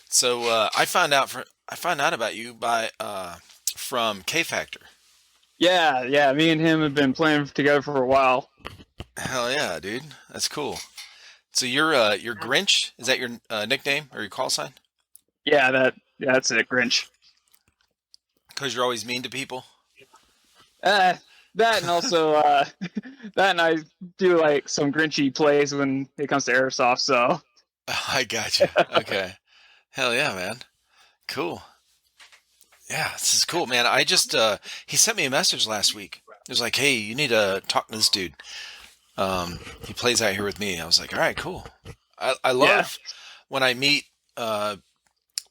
So I found out about you by from K Factor. Yeah, yeah. Me and him have been playing together for a while. Hell yeah, dude. That's cool. So you're Grinch? Is that your nickname or your call sign? Yeah, that's it, Grinch. Because you're always mean to people? Uh, that and also that and I do like some Grinchy plays when it comes to Airsoft. So I gotcha. Okay. Hell yeah, man. Cool. Yeah, this is cool, man. I just he sent me a message last week. He was like, "Hey, you need to talk to this dude. He plays out here with me." I was like, "All right, cool." I yeah, love when I meet uh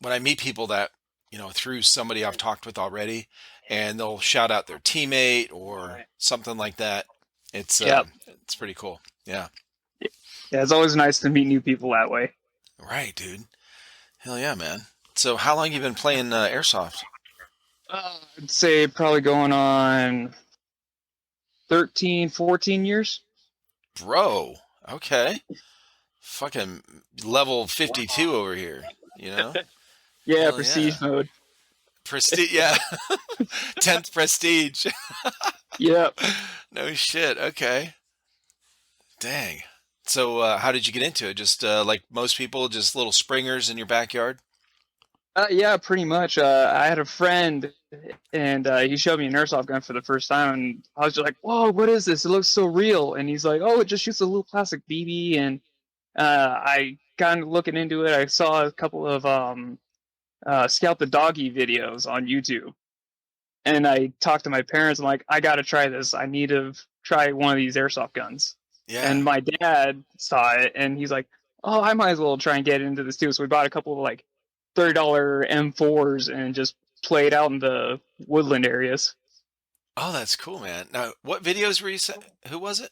when I meet people that, through somebody I've talked with already, and they'll shout out their teammate or something like that. yeah, It's pretty cool. Yeah. yeah. It's always nice to meet new people that way. Right, dude. Hell yeah, man. So how long you been playing airsoft? I'd say probably going on 13, 14 years. Bro. Okay. Fucking level 52 over here, you know? Yeah, Hell yeah. prestige mode. Prestige, yeah. 10th prestige. Yep. No shit. Okay. Dang. So, how did you get into it? Just like most people, just little springers in your backyard? Yeah, pretty much. I had a friend, and he showed me an airsoft gun for the first time, and I was just like, "Whoa, what is this? It looks so real." And he's like, "Oh, it just shoots a little plastic BB." And I got looking into it. I saw a couple of Scout the Doggy videos on YouTube, and I talked to my parents. I'm like, "I got to try this. I need to try one of these airsoft guns." Yeah. And my dad saw it, and he's like, "Oh, I might as well try and get into this too." So we bought a couple of like $30 M4s and just played out in the woodland areas. Oh, that's cool, man. Now, what videos were you Who was it?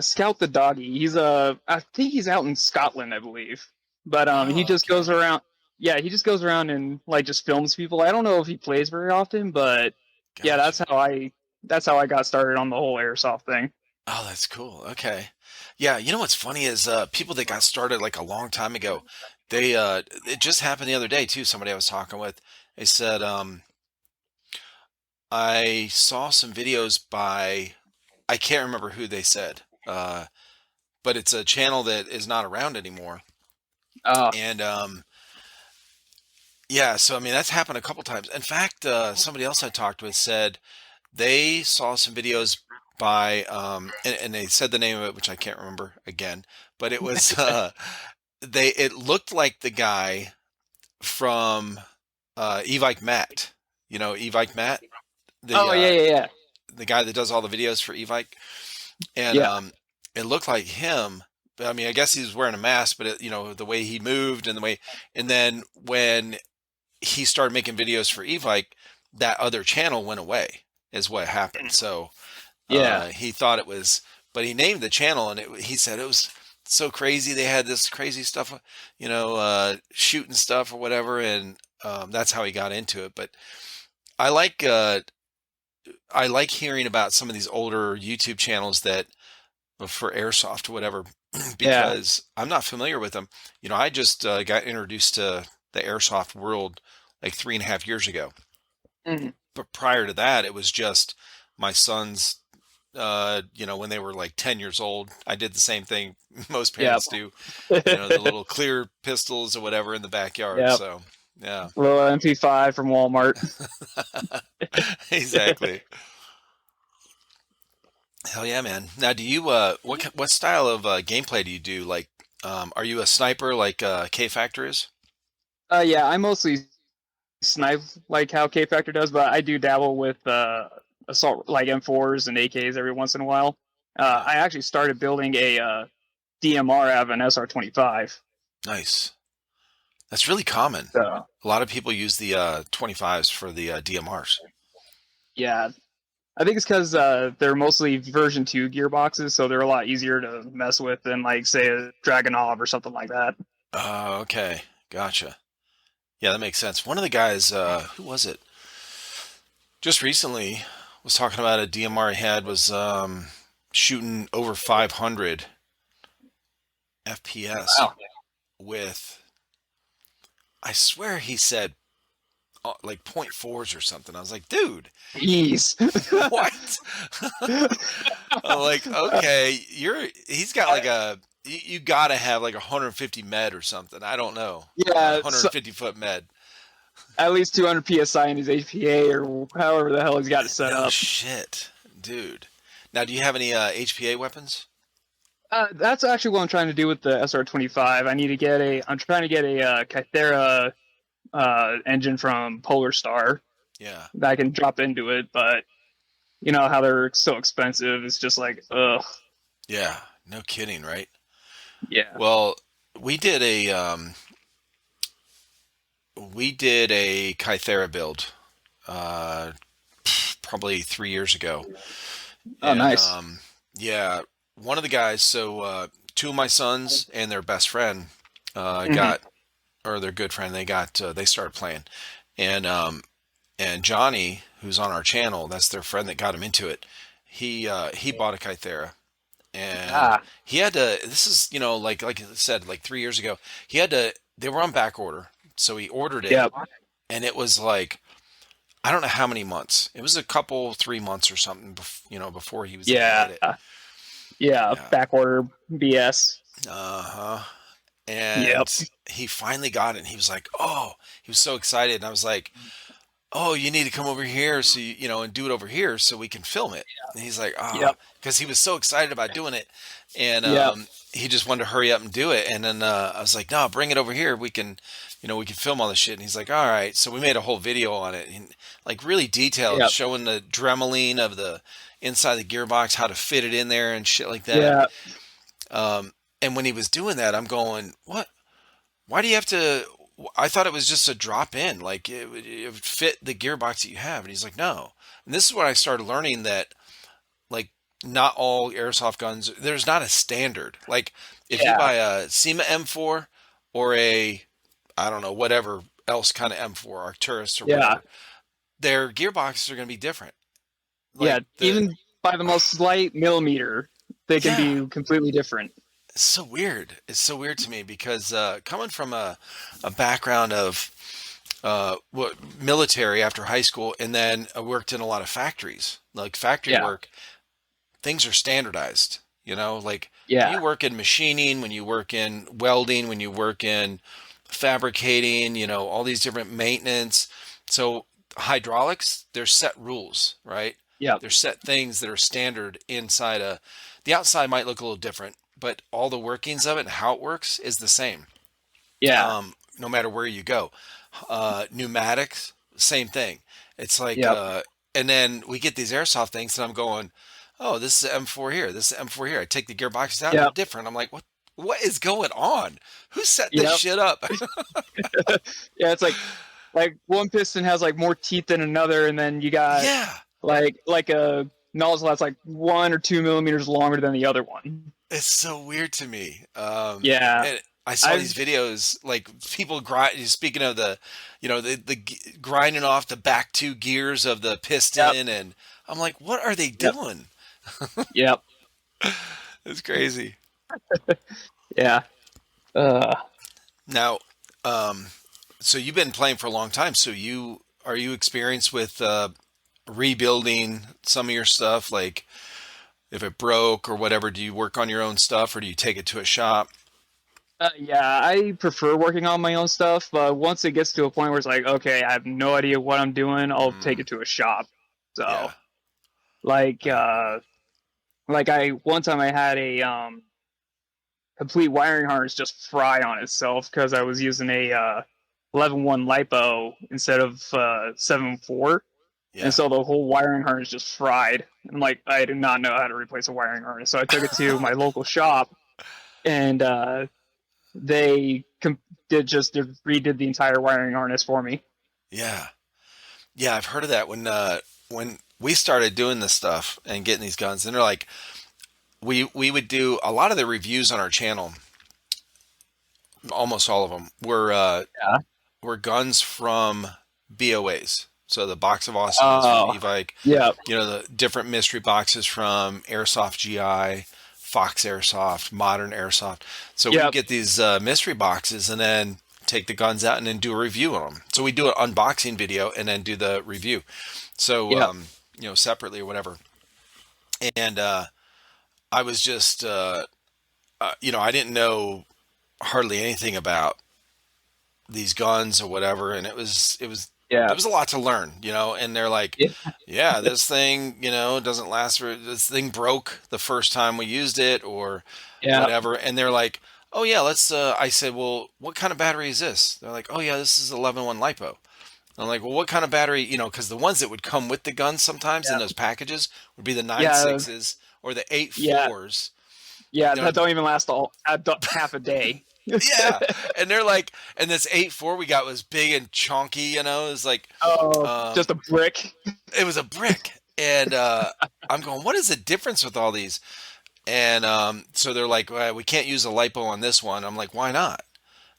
Scout the Doggy. I think he's out in Scotland, I believe. But he Oh, just goes okay. around. Yeah, he just goes around and like just films people. I don't know if he plays very often, but yeah, Gotcha. that's how I got started on the whole airsoft thing. Oh, that's cool. Okay. Yeah, you know what's funny is people that got started like a long time ago, it just happened the other day too. Somebody I was talking with, they said, I saw some videos by I can't remember who they said. But it's a channel that is not around anymore. Uh, And yeah, so I mean that's happened a couple times. In fact, somebody else I talked with said they saw some videos by and they said the name of it, which I can't remember again, but it was it looked like the guy from Evike Matt. You know Evike Matt, the oh yeah, uh, yeah, yeah, the guy that does all the videos for Evike, and yeah, it looked like him. But I mean, I guess he was wearing a mask, but the way he moved and the way, and then when he started making videos for Evike, that other channel went away, is what happened. So yeah, he thought it was, but he named the channel, and he said it was so crazy. They had this crazy stuff, shooting stuff or whatever, and that's how he got into it. But I like uh, I like hearing about some of these older YouTube channels that for airsoft or whatever yeah. because I'm not familiar with them. I just got introduced to the airsoft world like 3.5 years ago. Mhm. But prior to that, it was just my sons. When they were like 10 years old, I did the same thing most Yep. parents do. The little clear pistols or whatever in the backyard. Yep. So yeah, Little MP5 from Walmart. exactly. Hell yeah, man. Now, do you what style of gameplay do you do? Like, are you a sniper like K Factor is? Yeah, I mostly snipe like how K Factor does, but I do dabble with assault like M4s and AKs every once in a while. Yeah. I actually started building a DMR out of an SR-25. Nice. That's really common. So A lot of people use the 25s for the DMRs. yeah, I think it's because they're mostly version 2 gearboxes, so they're a lot easier to mess with than like say a Dragonov or something like that. Okay. Gotcha. Yeah, that makes sense. One of the guys, who was it? Just recently was talking about a DMR he had was shooting over 500 FPS Wow. with I swear he said like point fours or something. I was like, dude, Jeez. what? I'm like, okay, he's got like you gotta have like 150 med or something. I don't know. Yeah, so 150-foot med. at least 200 psi in his HPA or however the hell he's got it set No up. shit, dude. Now, do you have any HPA weapons? That's actually what I'm trying to do with the SR-25. I'm trying to get a Kythera engine from Polar Star Yeah. that I can drop into it, but you know how they're so expensive. It's just like, ugh, Yeah. No kidding, right? yeah, Well, we did a Kythera build uh, probably 3 years ago, oh, and nice. yeah, one of the guys. So two of my sons and their best friend Hmm. got, or their good friend, they started playing, and Johnny, who's on our channel, that's their friend that got him into it. He bought a Kythera, and Ah, he had to. This is like I said, like 3 years ago, he had to. They were on back order, so he ordered it, yep, and it was like I don't know how many months. It was a couple, 3 months or something, before he was able to yeah, hit it. yeah, Yeah. back order BS. Uh-huh. Yep, And he finally got it, and he was like, "Oh," he was so excited, and I was like, "Oh, you need to come over here, so and do it over here so we can film it." And he's like, "Ah," yep, because he was so excited about doing it, and yep, he just wanted to hurry up and do it. And then I was like, "No, bring it over here. We can film all this shit." And he's like, "All right." So we made a whole video on it, and like really detailed, yep, showing the dremeline of the inside the gearbox, how to fit it in there, and shit like that. yeah, And when he was doing that, I'm going, "What? Why do you have to?" I thought it was just a drop in, like it would fit the gearbox that you have. And he's like, "No." And this is when I started learning that, like, not all airsoft guns, there's not a standard. Like, if you yeah, buy a SEMA M4 or I don't know, whatever else kind of M4, Arcturus or yeah, whatever, their gearboxes are going to be different. yeah. Like, Even by the most slight millimeter, they can yeah, be completely different. it's so weird. It's so weird to me because coming from a background of what military after high school, and then I worked in a lot of factories, like factory Yeah, work. Things are standardized. Like when yeah, you work in machining, when you work in welding, when you work in fabricating, all these different maintenance. So hydraulics, there's set rules, right? yeah, There's set things that are standard inside the outside might look a little different, but all the workings of it and how it works is the same. yeah, No matter where you go. Pneumatics, same thing. It's like, yep, and then we get these airsoft things, and I'm going, "Oh, this is an M4 here. This is an M4 here." I take the gearboxes out, and they're yep, different. I'm like, "What? What is going on? Who set this yep. shit up?" Yeah, it's like one piston has like more teeth than another, and then you got Yeah, like a nozzle that's like 1 or 2 millimeters longer than the other one. it's so weird to me. Yeah, And I saw these I've videos, like people grind. Speaking of grinding off the back two gears of the yep, piston, and I'm like, "What are they yep, doing?" yep, It's crazy. yeah. Uh, Now, um, so you've been playing for a long time. So are you experienced with rebuilding some of your stuff? Like if it broke or whatever, do you work on your own stuff or do you take it to a shop? yeah, I prefer working on my own stuff, but once it gets to a point where it's like, okay, I have no idea what I'm doing, I'll take Mm, it to a shop. yeah. So, like, I, I one time I had a complete wiring harness just fry on itself because I was using a 11.1 lipo instead of 7.4, and yeah. so the whole wiring harness just fried. And like, I did not know how to replace a wiring harness, so I took it to my local shop, and they redid the entire wiring harness for me. Yeah. Yeah, I've heard of that when we started doing this stuff and getting these guns, and they're like we would do a lot of the reviews on our channel, almost all of them Yeah. were guns from BOAs. So the Box of Awesomeness from Oh, Evike, yeah, the different mystery boxes from Airsoft GI, Fox Airsoft, Modern Airsoft. So we would yep, get these mystery boxes, and then take the guns out and then do a review on them. So we do an unboxing video and then do the review. So Yep. separately or whatever. And I was just I didn't know hardly anything about these guns or whatever, and Yeah. there was a lot to learn, and they're like, Yeah. yeah, this thing, doesn't last for this thing broke the first time we used it or Yeah. whatever. And they're like, oh yeah, let's I said, well, what kind of battery is this? They're like, oh yeah, this is 11-1 lipo. I'm like, well, what kind of battery, because the ones that would come with the guns sometimes in Yeah. those packages would be the Yeah. 9.6s or the eight Yeah. fours. Yeah. You know, That don't even last half a day. yeah. And they're like, and this 8.4 we got was big and chonky, it was like, Oh, um, just a brick. it was a brick. And I'm going, what is the difference with all these? And so they're like, well, we can't use a lipo on this one. I'm like, why not?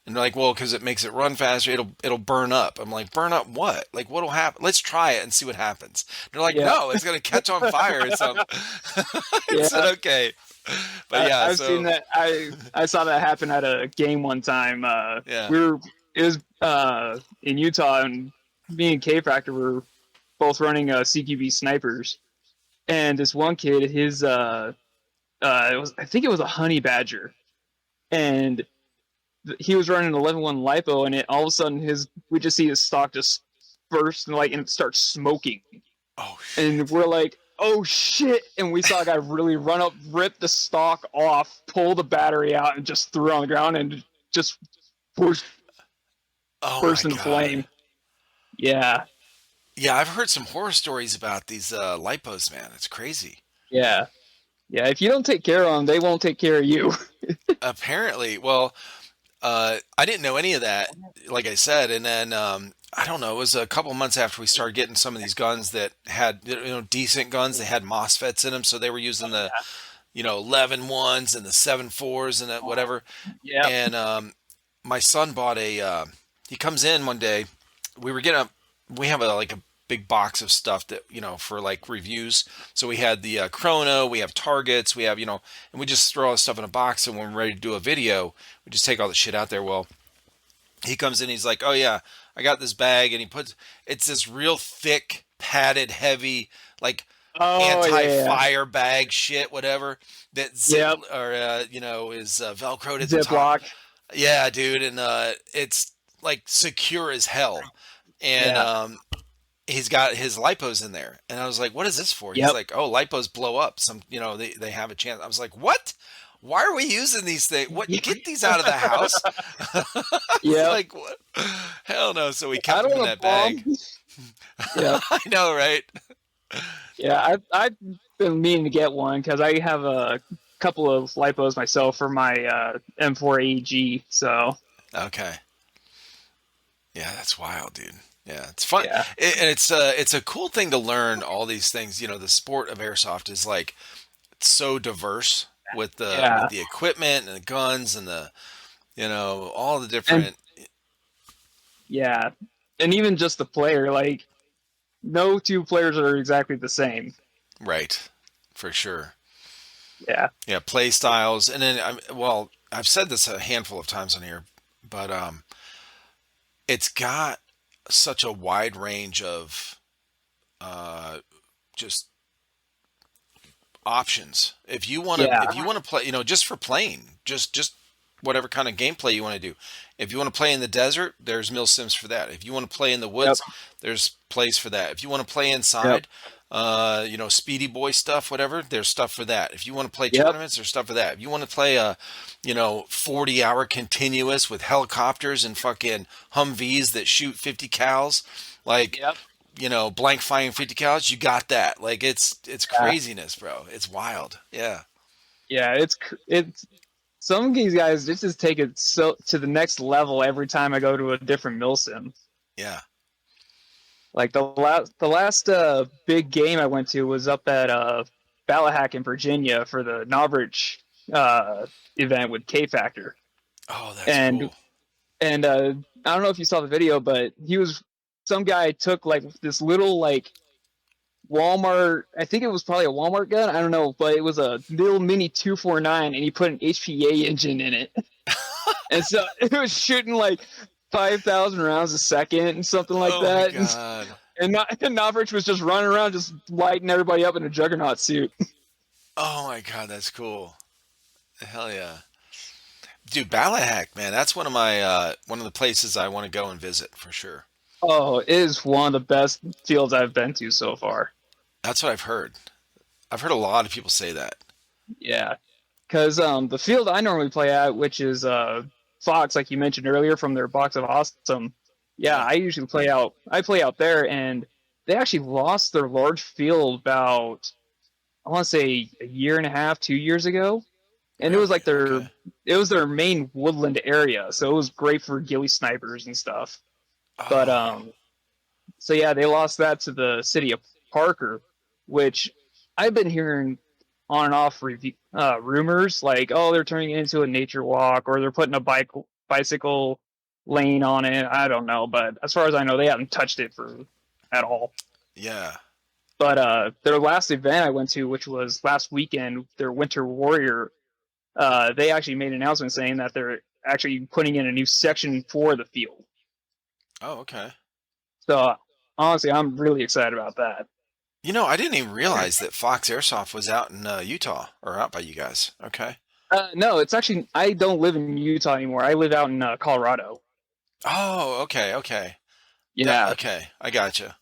And they're like, well, because it makes it run faster. It'll burn up. I'm like, burn up what? Like, what'll happen? Let's try it and see what happens. They're like, Yeah. no, it's gonna catch on fire. It's I said, Yeah. okay, but yeah, I've seen so that. I saw that happen at a game one time. yeah. It was in Utah, and me and K Factor were both running CQB snipers, and this one kid, I think it was a honey badger, and he was running an 11-1 lipo, and all of a sudden we just see his stock just burst and it starts smoking, Oh and shit. we're like, oh shit. And we saw a guy really run up, rip the stock off, pull the battery out, and just threw it on the ground and just burst, Oh my burst into god. flame. Yeah. Yeah, I've heard some horror stories about these lipos, man. It's crazy. Yeah. Yeah. If you don't take care of them, they won't take care of you. Apparently, well, I didn't know any of that, like I said, and then I don't know. It was a couple months after we started getting some of these guns that had decent guns. They had MOSFETs in them, so they were using the 11-1s and the 7.4s and that whatever. Yeah. And my son bought a. He comes in one day. We were getting a. We have like a big box of stuff that for like reviews. So we had the chrono, we have targets, we have and we just throw all this stuff in a box. And when we're ready to do a video, we just take all the shit out there. Well, he comes in, he's like, "Oh yeah, I got this bag," and it's this real thick, padded, heavy, like Oh, yeah. anti-fire bag shit, whatever that zip Yep. or is velcroed at the top. Ziploc. Yeah, dude, and it's like secure as hell. And Yeah. he's got his lipos in there, and I was like, "What is this for?" He's Yep. like, "Oh, lipos blow up. Some, they have a chance." I was like, "What? Why are we using these things? What? Get these out of the house!" It's Yep. like, what? Hell no. So we I kept them don't in want a that bag. bomb. Yeah. I know, right? Yeah. I've been meaning to get one because I have a couple of lipos myself for my M4 AG. So Okay. Yeah, that's wild, dude. Yeah, it's fun, yeah. and it's a cool thing to learn all these things. The sport of airsoft is like it's so diverse with Yeah. the equipment and the guns and the all the And different. yeah. And even just the player, like no two players are exactly the same. Right, for sure. Yeah. Yeah, play styles, and then well, I've said this a handful of times on here, but it's got such a wide range of uh, just options. Yeah. If you want to play, just for playing, just whatever kind of gameplay you want to do. If you want to play in the desert, there's mil sims for that. If you want to play in the Yep. woods, there's plays for that. If you want to play Yep. inside, speedy boy stuff, whatever, there's stuff for that. If you want to play Yep. tournaments, there's stuff for that. If you want to play a 40-hour continuous with helicopters and fucking Humvees that shoot 50 cals, like Yep. blank firing 50 cals, you got that. Like it's Yeah. craziness, bro. It's wild. Yeah. Yeah. It's some of these guys just take it so to the next level every time I go to a different milsim. Yeah. Like the last big game I went to was up at Ballahack in Virginia for the Knobridge event with K Factor, Oh, that's and cool. and I don't know if you saw the video, but some guy took like this little like Walmart, I think it was probably a Walmart gun, I don't know, but it was a little mini 249, and he put an HPA engine in it, and so it was shooting like 5,000 rounds a second and something like Oh my that. God. And Novrich was just running around, just lighting everybody up in a juggernaut suit. Oh my God, that's cool. Hell yeah. Dude, Ballahack, man, that's one of the places I want to go and visit for sure. Oh, it is one of the best fields I've been to so far. That's what I've heard. I've heard a lot of people say that. Yeah, because the field I normally play at, which is Fox, like you mentioned earlier, from their Box of Awesome. Yeah, Yeah. I usually play out. I play out there, and they actually lost their large field about I want to say a year and a half, 2 years ago, and it was Really? like their Okay. it was their main woodland area, so it was great for ghillie snipers and stuff. But Oh, so yeah, they lost that to the city of Parker, which I've been hearing on and off rumors like, oh, they're turning it into a nature walk or they're putting a bicycle lane on it. I don't know, but as far as I know, they haven't touched it for at all. yeah. But their last event I went to, which was last weekend, their Winter Warrior, they actually made an announcement saying that they're actually putting in a new section for the field. Oh, okay. So honestly, I'm really excited about that. I didn't even realize that Fox Airsoft was out in Utah or out by you guys. Okay. No, it's actually I don't live in Utah anymore. I live out in Colorado. Oh, okay, okay. Yeah, Okay, I gotcha.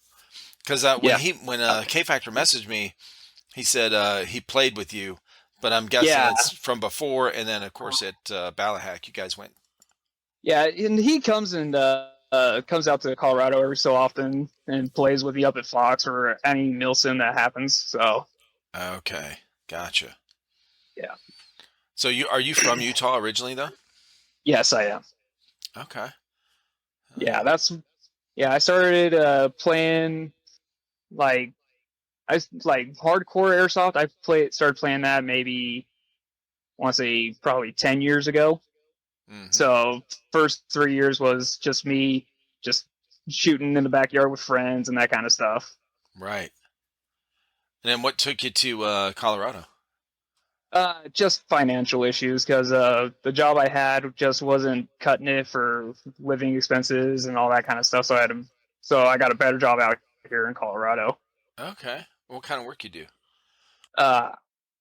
Because yeah, when K Factor messaged me, he said he played with you, but I'm guessing yeah, it's from before, and then of course at Ballahack, you guys went. yeah. And he comes out to Colorado every so often and plays with me up at Fox or any Milsim that happens. So Okay, gotcha. yeah, So you are you from Utah originally though? yes, I am. Okay. Oh Yeah, yeah. that's yeah. I started playing like like hardcore airsoft. Started playing that maybe I want to say probably 10 years ago. Mm-hmm. So first 3 years was just me just shooting in the backyard with friends and that kind of stuff. Right. And then what took you to Colorado? Just financial issues because the job I had just wasn't cutting it for living expenses and all that kind of stuff. So I got a better job out here in Colorado. Okay. What kind of work you do? Uh,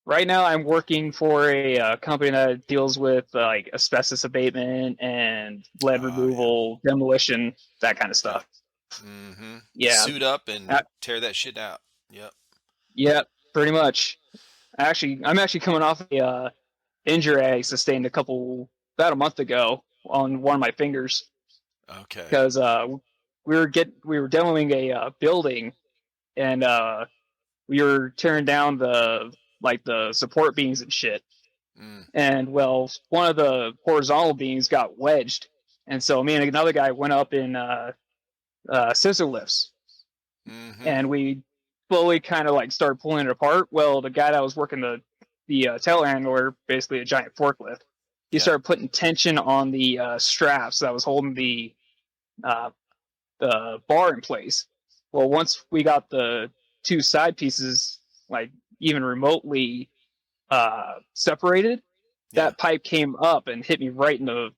right now I'm working for a company that deals with like asbestos abatement and lead Oh yeah. removal, demolition, that kind of Yep. stuff. Mm-hmm. Yeah, Suit up uh, and tear that shit out. Yep. yeah, pretty much. I'm actually coming off a injury I sustained about a month ago on one of my fingers Okay. because we were demoing a building and we were tearing down the support beams and shit. Mm. And well, one of the horizontal beams got wedged, and so me and another guy went up in scissor lifts, Mm-hmm. and we slowly kind of like started pulling it apart. Well, the guy that was working the telehandler, basically a giant forklift, he Yeah. started putting tension on the straps that was holding uh, the bar in place. Well, once we got the two side pieces like even remotely separated, Yeah. that pipe came up and hit me right in the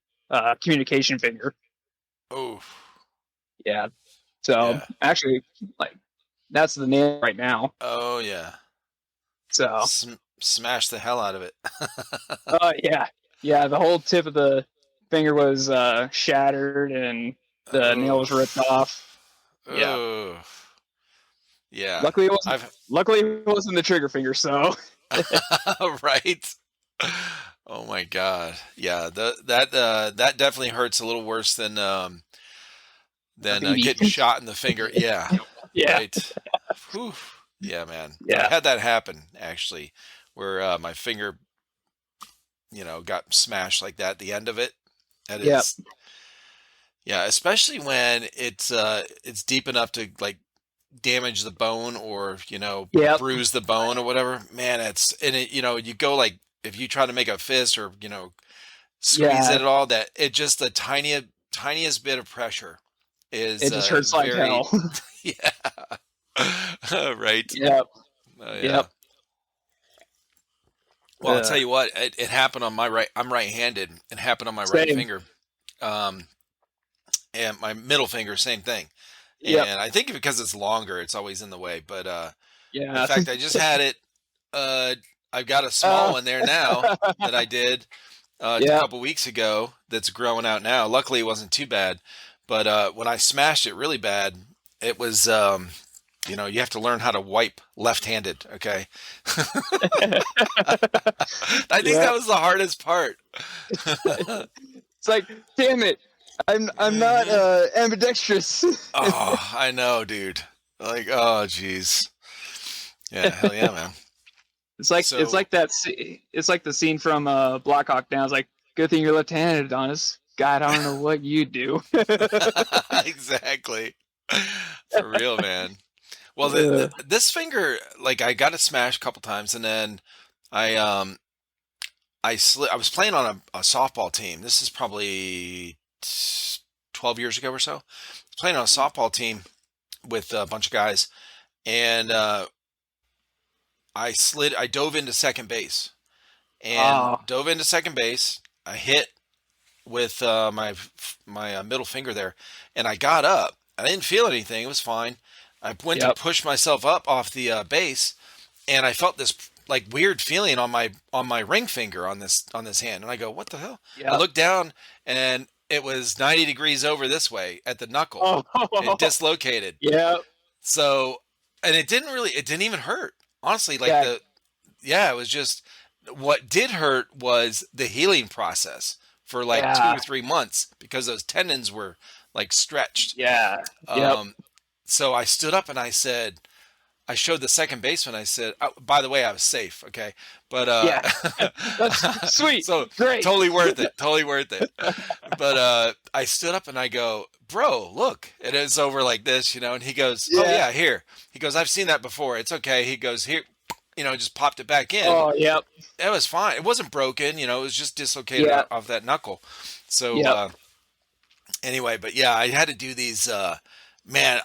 communication finger. Oh. Yeah. So Yeah. actually, like that's the nail right now. Oh yeah. So, Smash the hell out of it. yeah, yeah. The whole tip of the finger was shattered and the nail Oh. was ripped off. Yeah. Oh. Yeah. Luckily, it wasn't. I've Luckily, it wasn't the trigger finger. So, right. Oh my God. Yeah, that definitely hurts a little worse a than BB. getting shot in the finger. Yeah. Yeah. Right. Whew. Yeah, man. I've Yeah. had that happen actually, where my finger, got smashed like that. The end of it. That Yeah. is, yeah, especially when it's deep enough to like damage the bone or Yep. bruise the bone or whatever. Man, it's and it you go like if you try to make a fist or squeeze it Yeah. at all, that it just the tiniest bit of pressure is It just hurts like very hell. yeah. Right. Yep. Oh yeah. Yep. Well, I'll tell you what, it happened on my right. I'm right-handed. It happened on my right Same. finger. Um, and my middle finger, same thing. Yep. And I think because it's longer, it's always in the way. But in Yeah. fact, I just had it. Uh, I've got a small Uh, one there now that I did a yeah. couple weeks ago that's growing out now. Luckily, it wasn't too bad. But when I smashed it really bad, it was, you have to learn how to wipe left-handed. Okay, I think Yeah. that was the hardest part. It's like, damn it, I'm not hmm ambidextrous. Oh, I know, dude. Like, oh, geez. Yeah, hell yeah, man. It's So, like it's like the scene from Black Hawk Down. It's like, good thing you're left-handed, Adonis. God, I don't know what you do. exactly. For real, man. Well, uh, this finger, like, I got it smashed a couple times, and then I I was playing on a softball team. This is probably 12 years ago or so. I was playing on a softball team with a bunch of guys, and I dove into second base, and oh, dove into second base. I hit with my middle finger there, and I got up. I didn't feel anything; it was fine. I went to yep, push myself up off the base, and I felt this like weird feeling on my ring finger on this hand, and I go, "What the hell?" I yep. looked down, and it was 90 degrees over this way at the knuckle. Oh, It dislocated. yep, So, and it didn't even hurt. Honestly, like yeah, yeah, it was just what did hurt was the healing process for like two yeah, or 3 months because those tendons were like stretched. yeah, yep, Um, so I stood up and I showed the second baseman. I said, by the way, I was safe. Okay. But, yeah. That's sweet, so great. totally worth it. Totally worth it. But, I stood up and I go, bro, look, it is over like this, and he goes, oh Yeah. yeah, here. He goes, I've seen that before. It's okay. He goes, here, just popped it back in. Oh, yep, It was fine. It wasn't broken, it was just dislocated yeah, off that knuckle. So, yep. anyway, but yeah, I had to do these, man,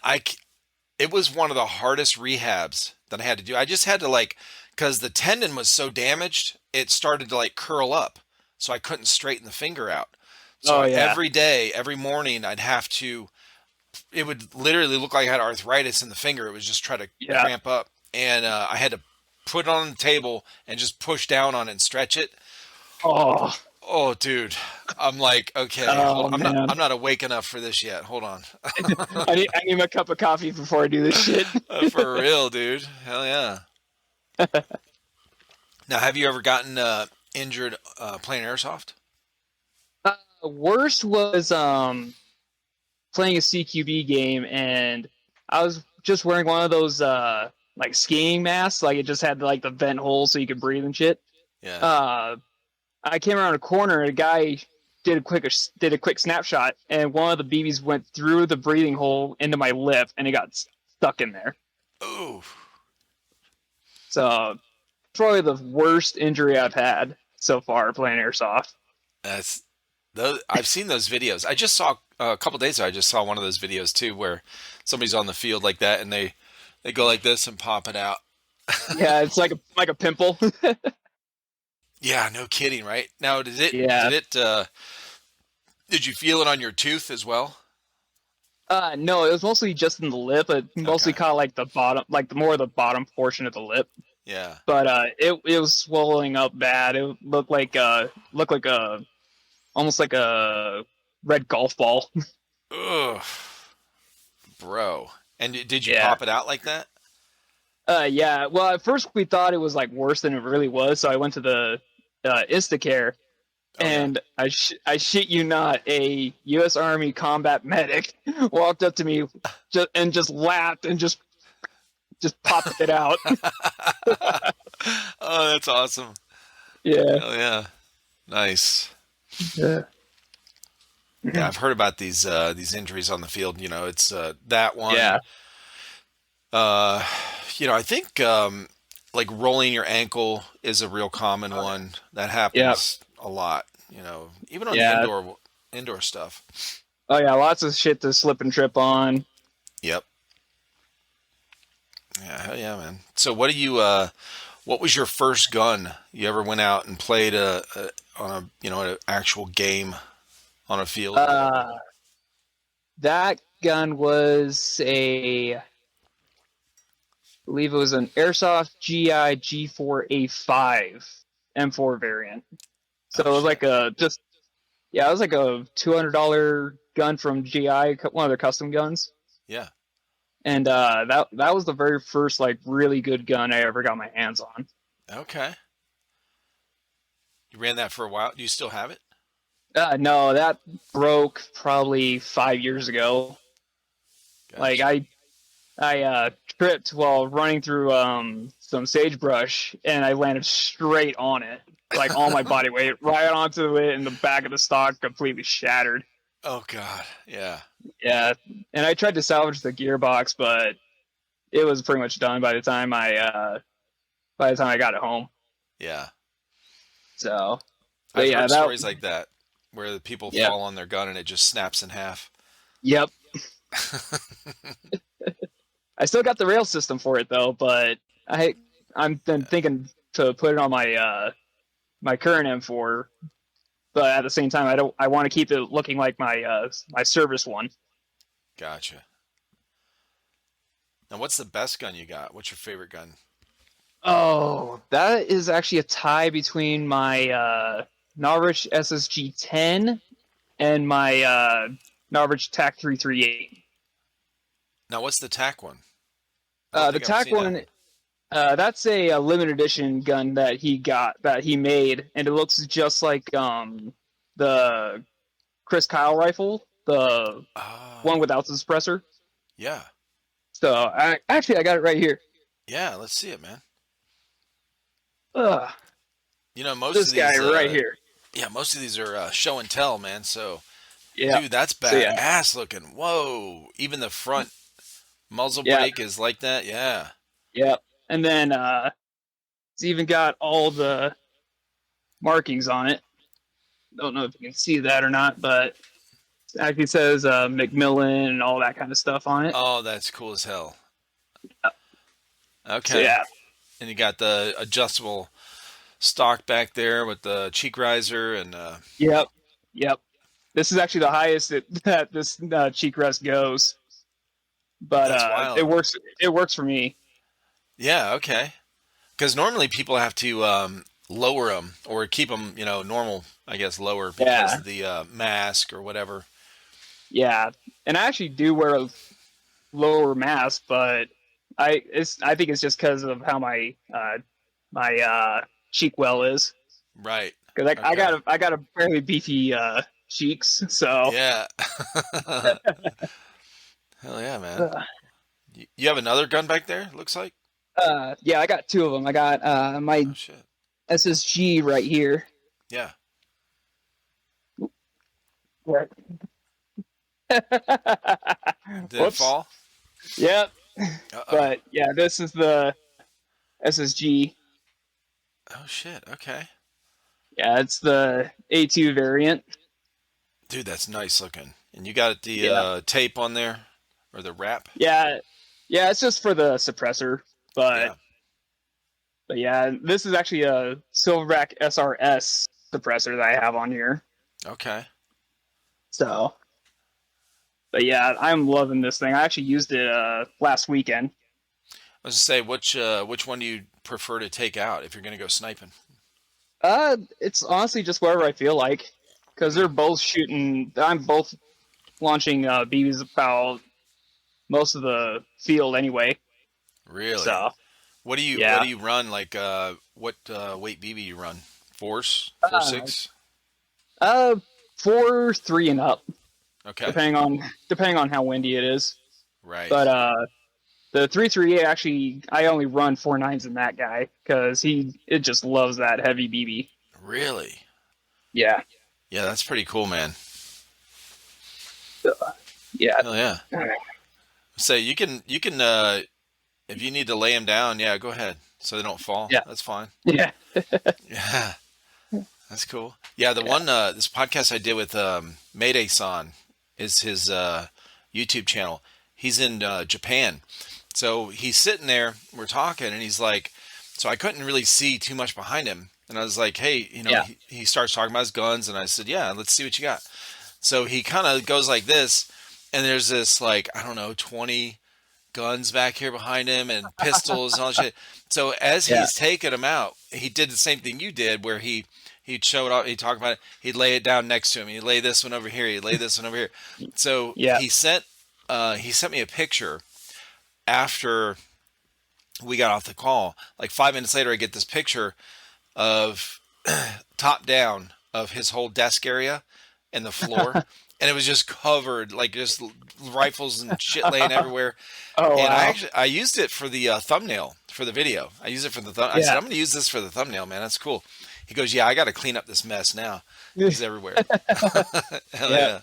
it was one of the hardest rehabs that I had to do. I just had to because the tendon was so damaged, it started to like curl up. So I couldn't straighten the finger out. So Oh, yeah, every day, every morning, it would literally look like I had arthritis in the finger. It was just try to yeah. cramp up. And I had to put it on the table and just push down on it and stretch it. Oh, Oh, dude. I'm like, okay, hold oh man. I'm not awake enough for this yet. Hold on. I need my cup of coffee before I do this shit. For real, dude. Hell yeah. Now, have you ever gotten injured playing airsoft? Worst was playing a CQB game, and I was just wearing one of those like skiing masks, like it just had like the vent hole so you could breathe and shit. Yeah. Uh, I came around a corner, and a guy did a quick snapshot, and one of the BBs went through the breathing hole into my lip, and it got stuck in there. Ooh, So probably the worst injury I've had so far playing airsoft. that's those. I've seen those videos. I just saw a couple days ago. I just saw one of those videos too, where somebody's on the field like that, and they go like this and pop it out. Yeah, it's like a pimple. Yeah, no kidding, right? Now, Yeah. did you feel it on your tooth as well? No, it was mostly just in the lip. It mostly Okay. caught like the bottom, like the more of the bottom portion of the lip. Yeah. But it was swelling up bad. It looked like a almost like a red golf ball. Ugh, bro. And did you Yeah. pop it out like that? Yeah. Well, at first we thought it was like worse than it really was, so I went to the Instacare, Oh yeah. and I shit you not, a U.S. Army combat medic walked up to me and just laughed and just popped it out. Oh, that's awesome. Yeah. Oh yeah. Nice. Yeah. Yeah, I've heard about these injuries on the field. It's that one. Yeah. Uh, I think like rolling your ankle is a real common Oh, one that yeah. happens a lot. Even on the Yeah. indoor stuff. Oh yeah. Lots of shit to slip and trip on. Yep. Yeah, hell yeah, man. So what was your first gun you ever went out and played on an actual game on a field? Uh, That gun was I believe it was an Airsoft GI G4A5 M4 variant. So Oh it was shit. like it was like a $200 gun from GI, one of their custom guns. Yeah. And that was the very first like really good gun I ever got my hands on. Okay. You ran that for a while. Do you still have it? No, that broke probably 5 years ago. Like Gotcha. I tripped while running through some sagebrush, and I landed straight on it, like all my body weight right onto it, and the back of the stock completely shattered. Oh God. Yeah. Yeah, and I tried to salvage the gearbox, but it was pretty much done by the time I got it home. Yeah. So, but I've yeah, heard stories like that where the people yeah, fall on their gun and it just snaps in half. yep. I still got the rail system for it though, but I'm then thinking to put it on my current M4, but at the same time, I want to keep it looking like my service one. Gotcha. Now, what's the best gun you got? What's your favorite gun? Oh, that is actually a tie between my Norwich SSG 10 and my Norwich TAC 338. Now, what's the TAC one? I don't The think I've TAC seen that one, one. that's a limited edition gun that he made, and it looks just like the Chris Kyle rifle, the one Oh, without the suppressor. yeah. So I got it right here. Yeah, let's see it, man. Ugh, You know, most of this guy these, right here. yeah, most of these are show and tell, man. So, Yeah. dude, that's So yeah, badass looking. Whoa. Even the front muzzle yeah, brake is like that. Yeah. yeah. And then it's even got all the markings on it. Don't know if you can see that or not, but it actually says Macmillan and all that kind of stuff on it. Oh, that's cool as hell. So Okay. yeah, And you got the adjustable stock back there with the cheek riser and yep, yep. This is actually the highest that this cheek rest goes, but that's wild. it works. It works for me. Yeah, okay. Because normally people have to lower them or keep them, you know, normal, I guess, lower because Yeah, of the mask or whatever. yeah. And I actually do wear a lower mask, but I think it's just because of how my cheek well is. Right. Because Okay. I got a fairly beefy cheeks, so Yeah. Hell yeah, man. uh, You have another gun back there, looks like? yeah, I got two of them. I got my Oh, shit. SSG right here. Yeah. Right. Did it Whoops. fall? Yep. Uh-oh. But yeah, this is the SSG. Oh, shit. Okay. Yeah, it's the A2 variant. Dude, that's nice looking. And you got the Yeah. tape on there? Or the wrap? Yeah. Yeah, it's just for the suppressor. But Yeah. but yeah, this is actually a Silverback SRS suppressor that I have on here. Okay. So but yeah, I'm loving this thing. I actually used it last weekend. I was to say, which one do you prefer to take out if you're gonna go sniping? It's honestly just whatever I feel like, because they're both shooting. I'm both launching BBs about most of the field anyway. Really? So What yeah, do you run? Like what weight BB you run? Fours? Four uh, six? uh, 4, 3, and up, Okay. depending on how windy it is. Right. But the 338 actually, I only run 4.9s in that guy because it just loves that heavy BB. Really? Yeah, Yeah, that's pretty cool, man. yeah, Hell yeah. So you can if you need to lay them down, yeah, go ahead. So they don't fall. yeah, That's fine. yeah, Yeah. That's cool. Yeah, the yeah, one this podcast I did with Mayday San is his YouTube channel. He's in Japan. So he's sitting there, we're talking, and he's like, so I couldn't really see too much behind him. And I was like, hey, you know, yeah, he starts talking about his guns, and I said, yeah, let's see what you got. So he kind of goes like this, and there's this like I don't know 20 guns back here behind him and pistols and all that shit. So as Yeah. he's taking them out, he did the same thing you did, where he'd show it up, he'd talk about it, he'd lay it down next to him, he'd lay this one over here, he'd lay this one over here. So Yeah. he sent me a picture after we got off the call. Like 5 minutes later, I get this picture of top down of his whole desk area and the floor, and it was just covered like just rifles and shit laying everywhere. Oh And wow. I used it for the thumbnail for the video. I used it for the I said Yeah. I'm going to use this for the thumbnail, man. That's cool. He goes, yeah, I got to clean up this mess now. It's everywhere. Hell Yeah.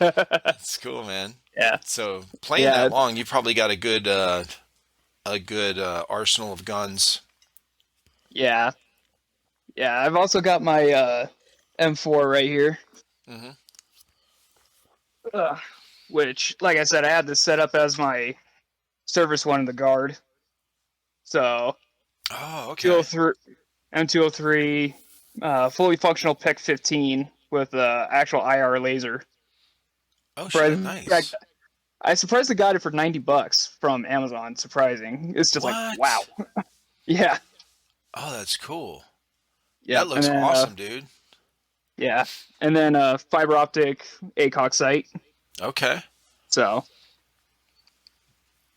yeah, it's cool, man. Yeah. So playing Yeah. that long, you probably got a good arsenal of guns. Yeah. Yeah. I've also got my M4 right here. Hmm. uh, which, like I said, I had this set up as my service one in the guard. So Oh, okay. 203 M203, fully functional PEC 15 with actual IR laser. Oh shit, Surprising, nice. I surprised got it for $90 from Amazon. Surprising. It's just like wow. What? Yeah. Oh, that's cool. That Yep. And looks then awesome, dude. yeah, and then fiber optic ACOG sight. Okay. So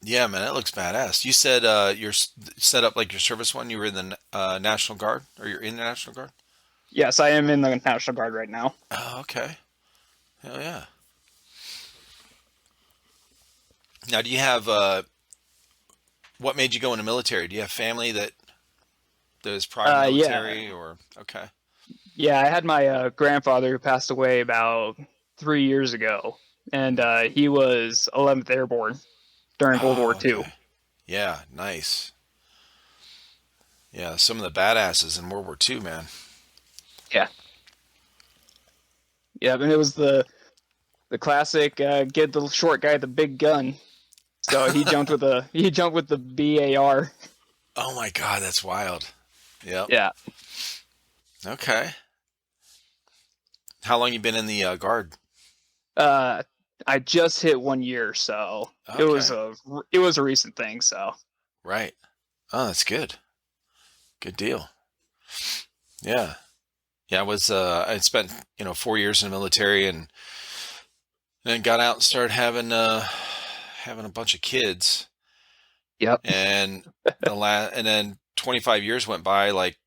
Yeah, man, that looks badass. You said set up like your service one. You were in the National Guard, or you're in the National Guard. yes, I am in the National Guard right now. Oh, okay. Hell yeah. Now, do you have what made you go in the military? Do you have family that is prior Yeah, military, or okay? yeah. I had my grandfather who passed away about 3 years ago, and Hmm. he was 11th Airborne during World War Oh, II. okay. Yeah, nice. Yeah, some of the badasses in World War II, man. Yeah, yeah. And it was the classic get the short guy the big gun. So he jumped with the BAR. Oh my God, that's wild. Yep. Yeah. Okay. How long you been in the Guard? Uh, I just hit 1 year, so Okay. it was a recent thing. So Right. Oh, that's good. Good deal. Yeah. Yeah, I spent, 4 years in the military and then got out and started having a bunch of kids. yep. And and then 25 years went by like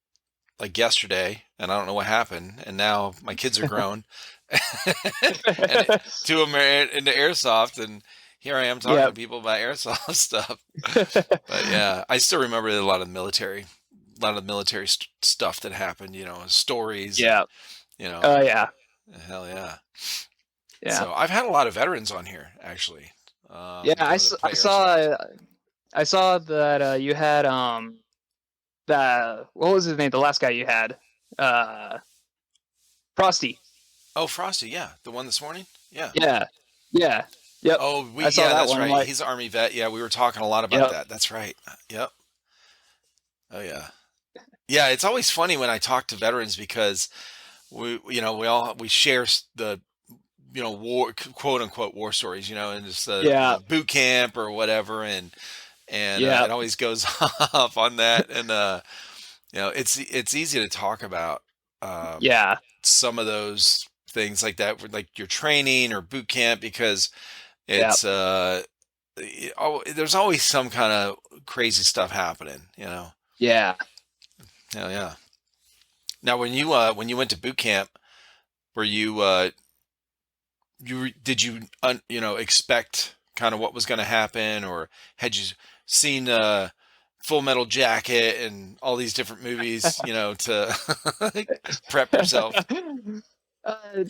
yesterday, and I don't know what happened. And now my kids are grown. And two of them are into airsoft, and here I am talking to Yep. people about airsoft stuff. But yeah, I still remember a lot of military stuff that happened, stories and, Yeah. you know, Yeah. hell yeah. Yeah. So I've had a lot of veterans on here, actually, Yeah. coming to play airsoft. I saw that you had that what was his name? The last guy you had, uh, Frosty. Oh, Frosty, yeah, the one this morning. Yeah. Yeah. Yeah. Yep. Oh, I saw yeah, that that's one. right. Like, He's an Army vet. Yeah, we were talking a lot about yep. that. That's right. Yep. Oh yeah. Yeah, it's always funny when I talk to veterans because we share the war, quote unquote war stories, and just Yeah. boot camp or whatever, and Yeah. it always goes off on that, and it's easy to talk about Yeah. some of those things like that, with, like your training or boot camp, because Yeah. it's there's always some kind of crazy stuff happening. Yeah. Hell yeah. Now, when you went to boot camp, were did you expect kind of what was going to happen, or had you seen Full Metal Jacket and all these different movies, to prep yourself? uh,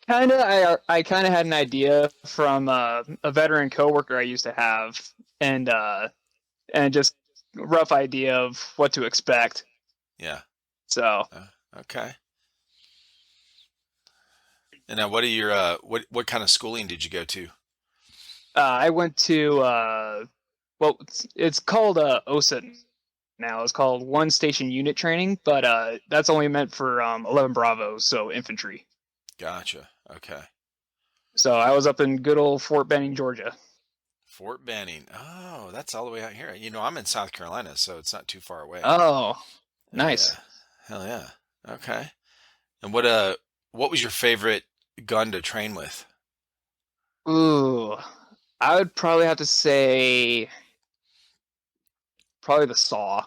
kind of. I kind of had an idea from a veteran coworker I used to have, and just rough idea of what to expect. Yeah. So Okay. And now, what are your what kind of schooling did you go to? I went to well, it's called OSUT now. It's called One Station Unit Training, but that's only meant for 11 Bravos, so infantry. Gotcha. Okay. So I was up in good old Fort Benning, Georgia. Fort Benning. Oh, that's all the way out here. I'm in South Carolina, so it's not too far away. Oh, Oh yeah. nice. Hell yeah. Okay. And what was your favorite gun to train with? Ooh, I would probably have to say probably the saw.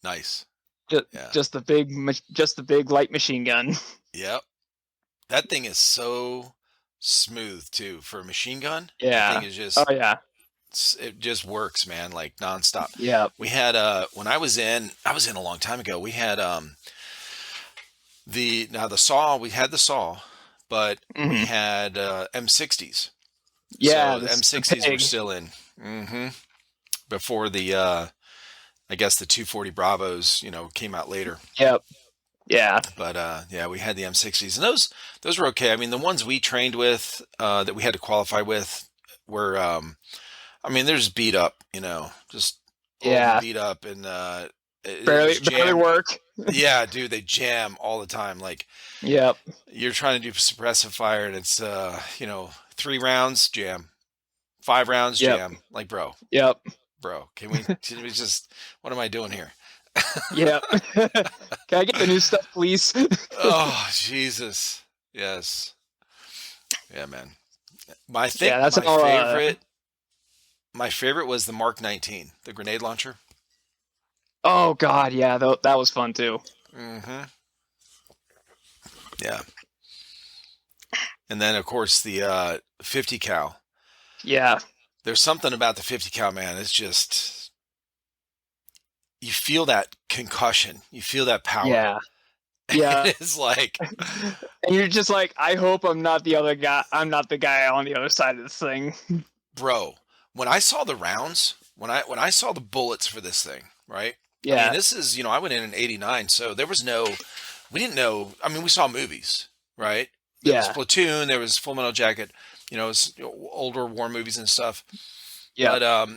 Nice. Just, Yeah. just the big light machine gun. Yep. That thing is so smooth too for a machine gun. That thing Yeah. is Oh just yeah. it just works, man, like nonstop. Yeah. We had when I was in a long time ago. We had the saw. We had the saw, but we Hmm. had M60s. Yeah. So This the M60s were pig. still in before the I guess the 240 Bravos, came out later. Yep. Yeah. But yeah, we had the M60s, and those were okay. I mean, the ones we trained with that we had to qualify with were, I mean, they're just beat up, just old and Yeah. beat up, and they Barely just barely jam. work. Yeah, dude, they jam all the time. Like Yep. you're trying to do suppressive fire, and it's 3 rounds jam, 5 rounds Yep. jam. Like, Yep. bro, can we just? What am I doing here? Yep. Can I get the new stuff, please? Oh, Jesus. Yes. Yeah, man. I Yeah, think that's how. my favorite was the Mark 19, the grenade launcher. Oh God, yeah, that was fun too. Hmm. Yeah. And then of course the 50 cal. Yeah. There's something about the 50 cal, man. It's just you feel that concussion. You feel that power. Yeah. Yeah. It's like, And you're just like, I hope I'm not the other guy. I'm not the guy on the other side of this thing. bro, when I saw the rounds, when I saw the bullets for this thing, right? I mean, Yeah. this is, I went in 89, so we didn't know. I mean, we saw movies, right? There was Yeah. Platoon, there was Full Metal Jacket, it's older war movies and stuff, Yep. but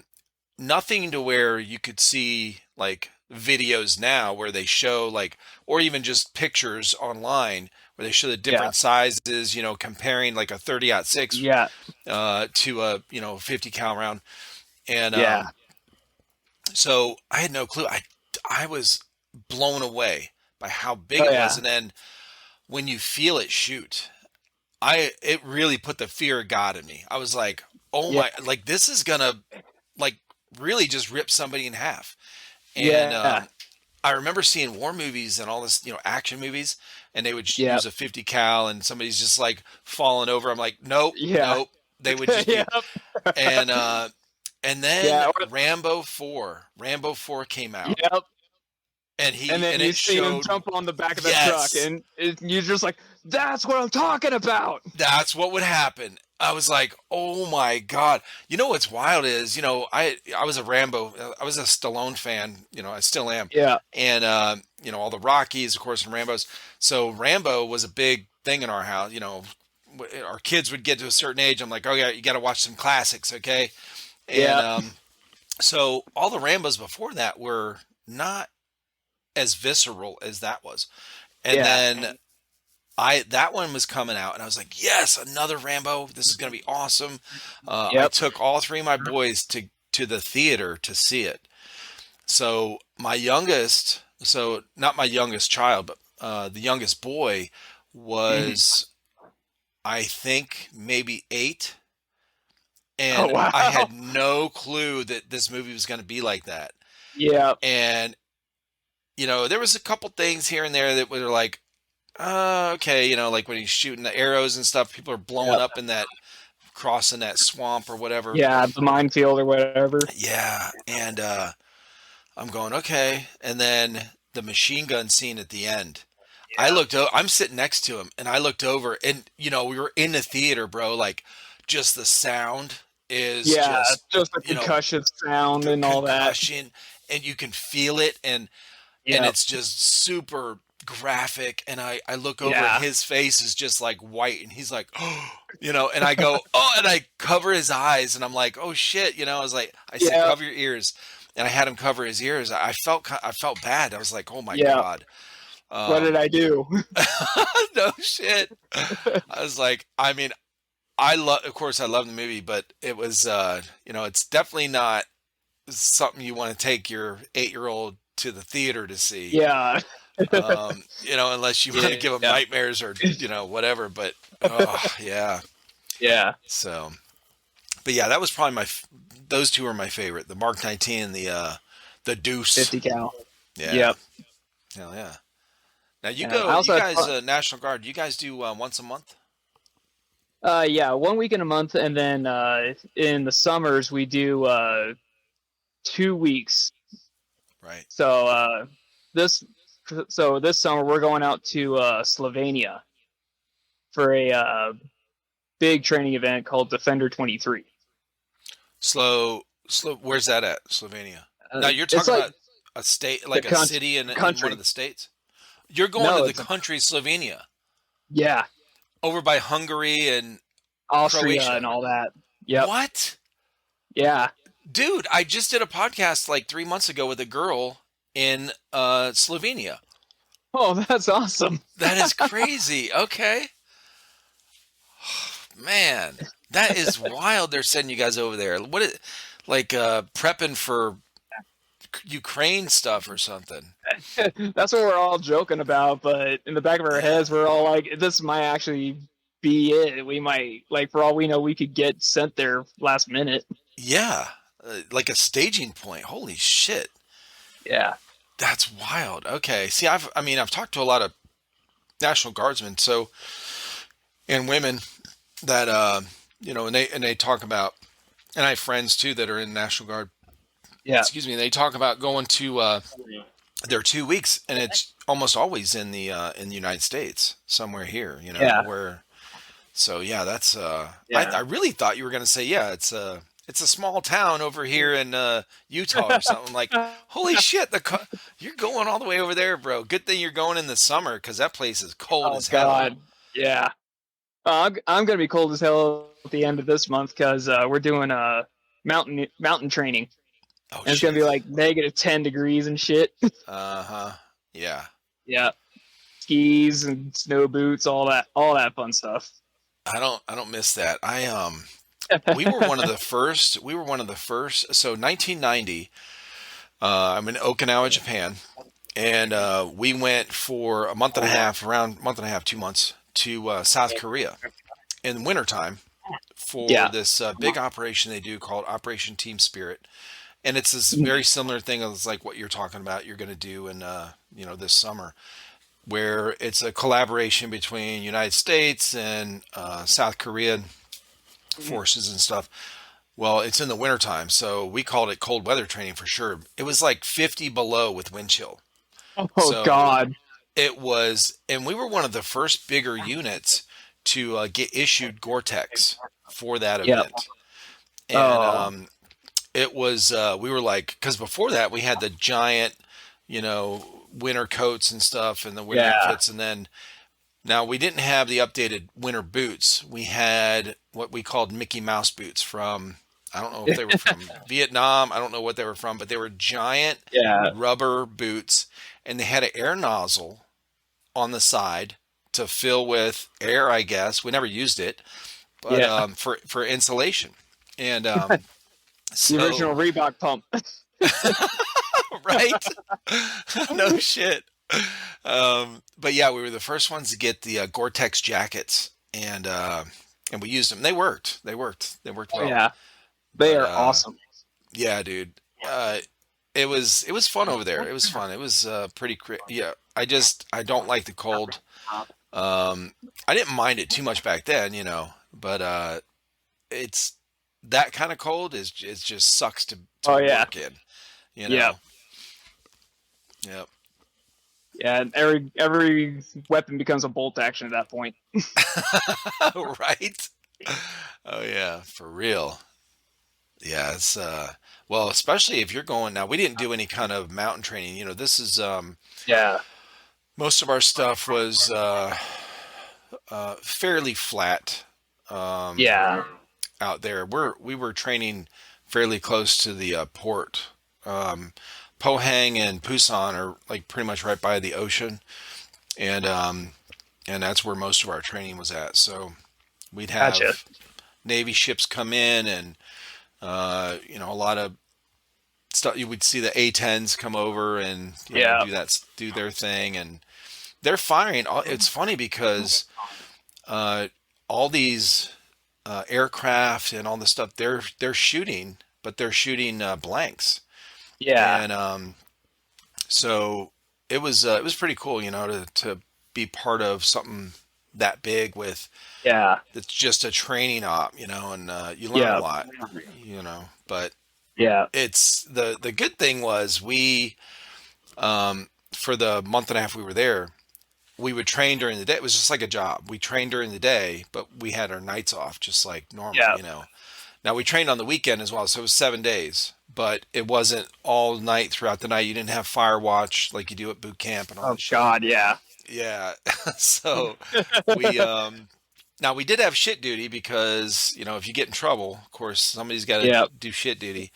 nothing to where you could see like videos now where they show like, or even just pictures online where they show the Yeah. different sizes, comparing like a 30-06 Yeah. to a 50 cal round, and Yeah. so I had no clue. I was blown away by how big Oh it was, yeah. and then when you feel it shoot, it really put the fear of God in me. I was like, oh Yeah. my, like this is gonna like really just rip somebody in half. And Yeah. I remember seeing war movies and all this, action movies, and they would use Yep. a 50 cal, and somebody's just like falling over. I'm like, nope, Yeah. nope. They would just be, Yep. and and then Yeah. Rambo 4 came out, Yep. and And then you it see him showed, jump on the back of the truck, yes, and you're just like, "That's what I'm talking about." that's what would happen. I was like, oh my God. You know what's wild is, I was a Rambo, I was a Stallone fan, I still am. Yeah. And all the Rockies, of course, and Rambos. So Rambo was a big thing in our house, our kids would get to a certain age. I'm like, oh yeah, you got to watch some classics, okay? And Yeah. so all the Rambos before that were not as visceral as that was. And Yeah. then that one was coming out, and I was like, yes, another Rambo. This is going to be awesome. I Yep. took all three of my boys to the theater to see it. So my youngest, so not my youngest child, but the youngest boy Mhm. was, I think, maybe 8, Oh and I wow. had no clue that this movie was going to be like that. Yeah. And there was a couple things here and there that were like, okay, like when he's shooting the arrows and stuff, people are blowing Yep. up in that, crossing that swamp or whatever. Yeah. The minefield or whatever. Yeah, and I'm going, okay. And then the machine gun scene at the end. Yeah. I'm sitting next to him, and I looked over, and we were in the theater, bro. Like, just the sound is Yeah. just, Just the you know, concussion sound and all that. concussion, and you can feel it, and Yep. it's just super graphic. And I look over, and Yeah. his face is just like white, and he's like, and I go, oh, and I cover his eyes, and I'm like, oh shit, I was like, I said, Yep. cover your ears, and I had him cover his ears. I felt bad. I was like, oh my Yep. God. What did Um, I do? no shit. I was like, I mean, I love, of course, I love the movie, but it was, it's definitely not something you want to take your 8-year-old to the theater to see. Yeah. Unless you want to give them Yeah. nightmares or, whatever. But, oh, yeah. Yeah. So, but yeah, that was probably those two are my favorite. The Mark 19 and the Deuce. 50 cal. Yeah. Yep. Hell yeah. Now I you also had guys, fun. National Guard, you guys do once a month? Yeah, 1 week in a month, and then in the summers we do 2 weeks. Right. So this this summer we're going out to Slovenia for a big training event called Defender 23. Where's that at? Slovenia. Now you're It's talking like about a state, the like a city in one of country. the states? You're going to No, the it's a country Slovenia, yeah, over by Hungary and Austria and Croatia. all that. Yep. What? Yeah. Dude, I just did a podcast like 3 months ago with a girl in Slovenia. Oh, that's awesome. That is crazy. Okay. Man, that is wild. They're sending you guys over there. What is like prepping for Ukraine stuff or something? That's what we're all joking about, but in the back of our Yeah. heads, we're all like, this might actually be it. We might, like, for all we know, we could get sent there last minute. Yeah. Like a staging point. Holy shit. Yeah. That's wild. Okay. See, I've talked to a lot of National Guardsmen, and women that and they talk about, and I have friends too that are in National Guard. Yeah. Excuse me. They talk about going to their 2 weeks, and it's almost always in the United States, somewhere here. Yeah. Where. So yeah, that's I Yeah. really thought you were gonna say yeah, it's a small town over here in Utah or something. Like, holy shit, you're going all the way over there, bro. Good thing you're going in the summer because that place is cold Oh, as hell. God. Yeah. I'm going to be cold as hell at the end of this month because we're doing mountain training. Oh And it's going to shit. be like negative 10 degrees and shit. Uh-huh. Yeah. Yeah. Skis and snow boots, all that fun stuff. I don't miss that. We were one of the first. So 1990, I'm in Okinawa, Japan, and we went for a month and a half, around month and a half, 2 months, to South Korea in wintertime for Yeah. this big operation they do called Operation Team Spirit. And it's this very similar thing as like what you're talking about you're going to do in this summer, where it's a collaboration between United States and South Korean forces and stuff. Well, it's in the wintertime, so we called it cold weather training for sure. It was like 50 below with wind chill. Oh, So God. it was, and we were one of the first bigger units to get issued Gore-Tex for that Yep. event. And Oh, it was, we were like, because before that we had the giant, winter coats and stuff and the winter yeah. outfits. And then now we didn't have the updated winter boots. We had what we called Mickey Mouse boots from, I don't know if they were from Vietnam. I don't know what they were from, but they were giant Yeah. rubber boots, and they had an air nozzle on the side to fill with air, I guess. We never used it, but Yeah. for insulation. And The so, original Reebok pump. right? No shit. But yeah, we were the first ones to get the Gore-Tex jackets, and we used them. They worked. They worked. They worked Oh, well. yeah. They But are awesome. yeah, dude. It was fun over there. It was fun. It was yeah. I don't like the cold. Um, I didn't mind it too much back then, but it's that kind of cold it just sucks to Oh, yeah. work in, you Yeah. know. Yep. Yeah. And every weapon becomes a bolt action at that point. Right? Oh yeah, for real. Yeah, it's well, especially if you're going now. We didn't do any kind of mountain training. This is Yeah. most of our stuff was fairly flat Yeah. out there. We were training fairly close to the port. Um, Pohang and Busan are like pretty much right by the ocean, and that's where most of our training was at. So We'd Gotcha. have Navy ships come in, and a lot of stuff. You would see the A-10s come over and Yeah. do their thing, and they're firing. It's funny because uh, all these aircraft and all this stuff they're shooting, but they're shooting blanks, Yeah. and so it was pretty cool, to be part of something that big with Yeah. it's just a training op, and you learn a Yeah. lot, but Yeah. it's the good thing was for the month and a half we were there, we would train during the day. It was just like a job. We trained during the day, but we had our nights off just like normal, Yeah. Now we trained on the weekend as well, so it was 7 days, but it wasn't all night throughout the night. You didn't have fire watch like you do at boot camp and all Oh that shit. God. Yeah. Yeah. So we now we did have shit duty because, if you get in trouble, of course somebody's got to Yep. do shit duty.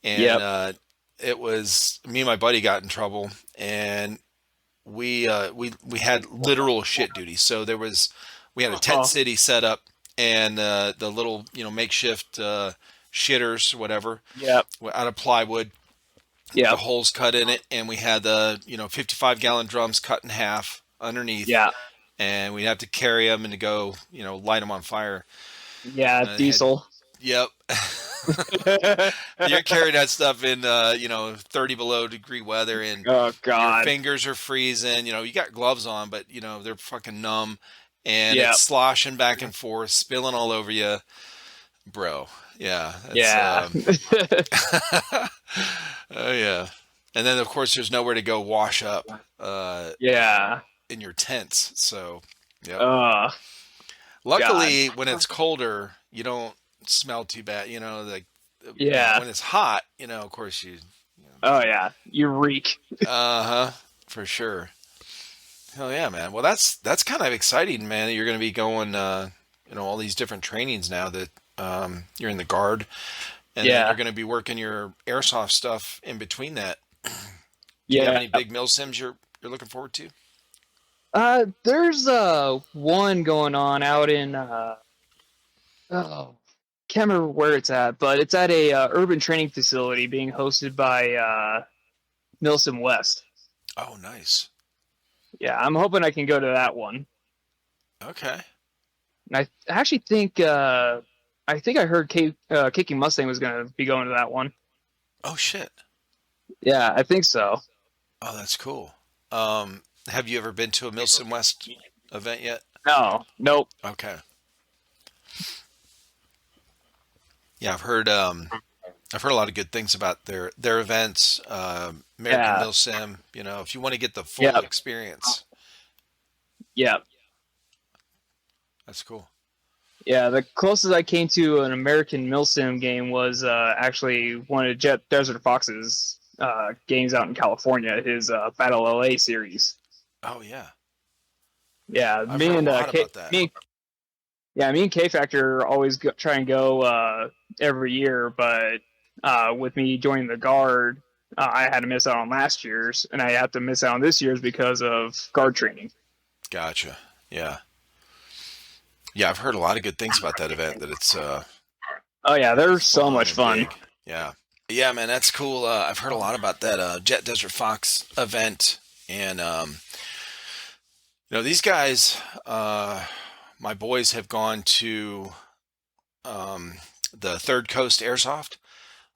And Yep. it was me and my buddy got in trouble, and we had literal shit duty. So we had a tent Oh. city set up, and the little makeshift shitters, whatever, Yep. out of plywood, with the Yep. holes cut in it, and we had the 55-gallon drums cut in half underneath, Yeah. and we'd have to carry them and to go light them on fire. Yeah. And had Diesel. Yep. You're carrying that stuff in 30 below degree weather, and Oh your God. fingers are freezing. You got gloves on, but they're fucking numb, and Yep. it's sloshing back and forth, spilling all over you, bro. Yeah, that's Yeah. oh yeah. And then of course there's nowhere to go wash up Yeah. in your tents. So, yep. Oh God. Luckily, when it's colder, you don't smell too bad. Like Yeah. when it's hot, of course Oh yeah. You reek. uh-huh, for sure. Hell yeah, man. Well, that's kind of exciting, man, that you're going to be going, all these different trainings now that you're in the guard, and then you're Yeah. going to be working your airsoft stuff in between that. Do you have Yeah. any big mill sims you're looking forward to? There's one going on out in oh, can't remember where it's at, but it's at a urban training facility being hosted by Milsim West. Oh, nice. Yeah, I'm hoping I can go to that one. Okay. And I actually think I heard Kicking Mustang was going to be going to that one. Oh shit. Yeah, I think so. Oh, that's cool. Have you ever been to a Milsim West event yet? No, nope. Okay. Yeah, I've heard a lot of good things about their events. American Yeah, Milsim. If you want to get the full yeah, experience, yeah, that's cool. yeah. The closest I came to an American Milsim game was actually one of Jet Desert Fox's games out in California. His Battle LA series. Oh yeah, Yeah, I've heard a lot about that. Me and K Factor always try and go every year, but with me joining the guard, I had to miss out on last year's, and I have to miss out on this year's because of guard training. Gotcha. Yeah. Yeah, I've heard a lot of good things about that event. That it's Oh yeah, they're so fun much and fun. big. Yeah. Yeah, man, that's cool. I've heard a lot about that Jet Desert Fox event, and these guys, my boys have gone to the Third Coast Airsoft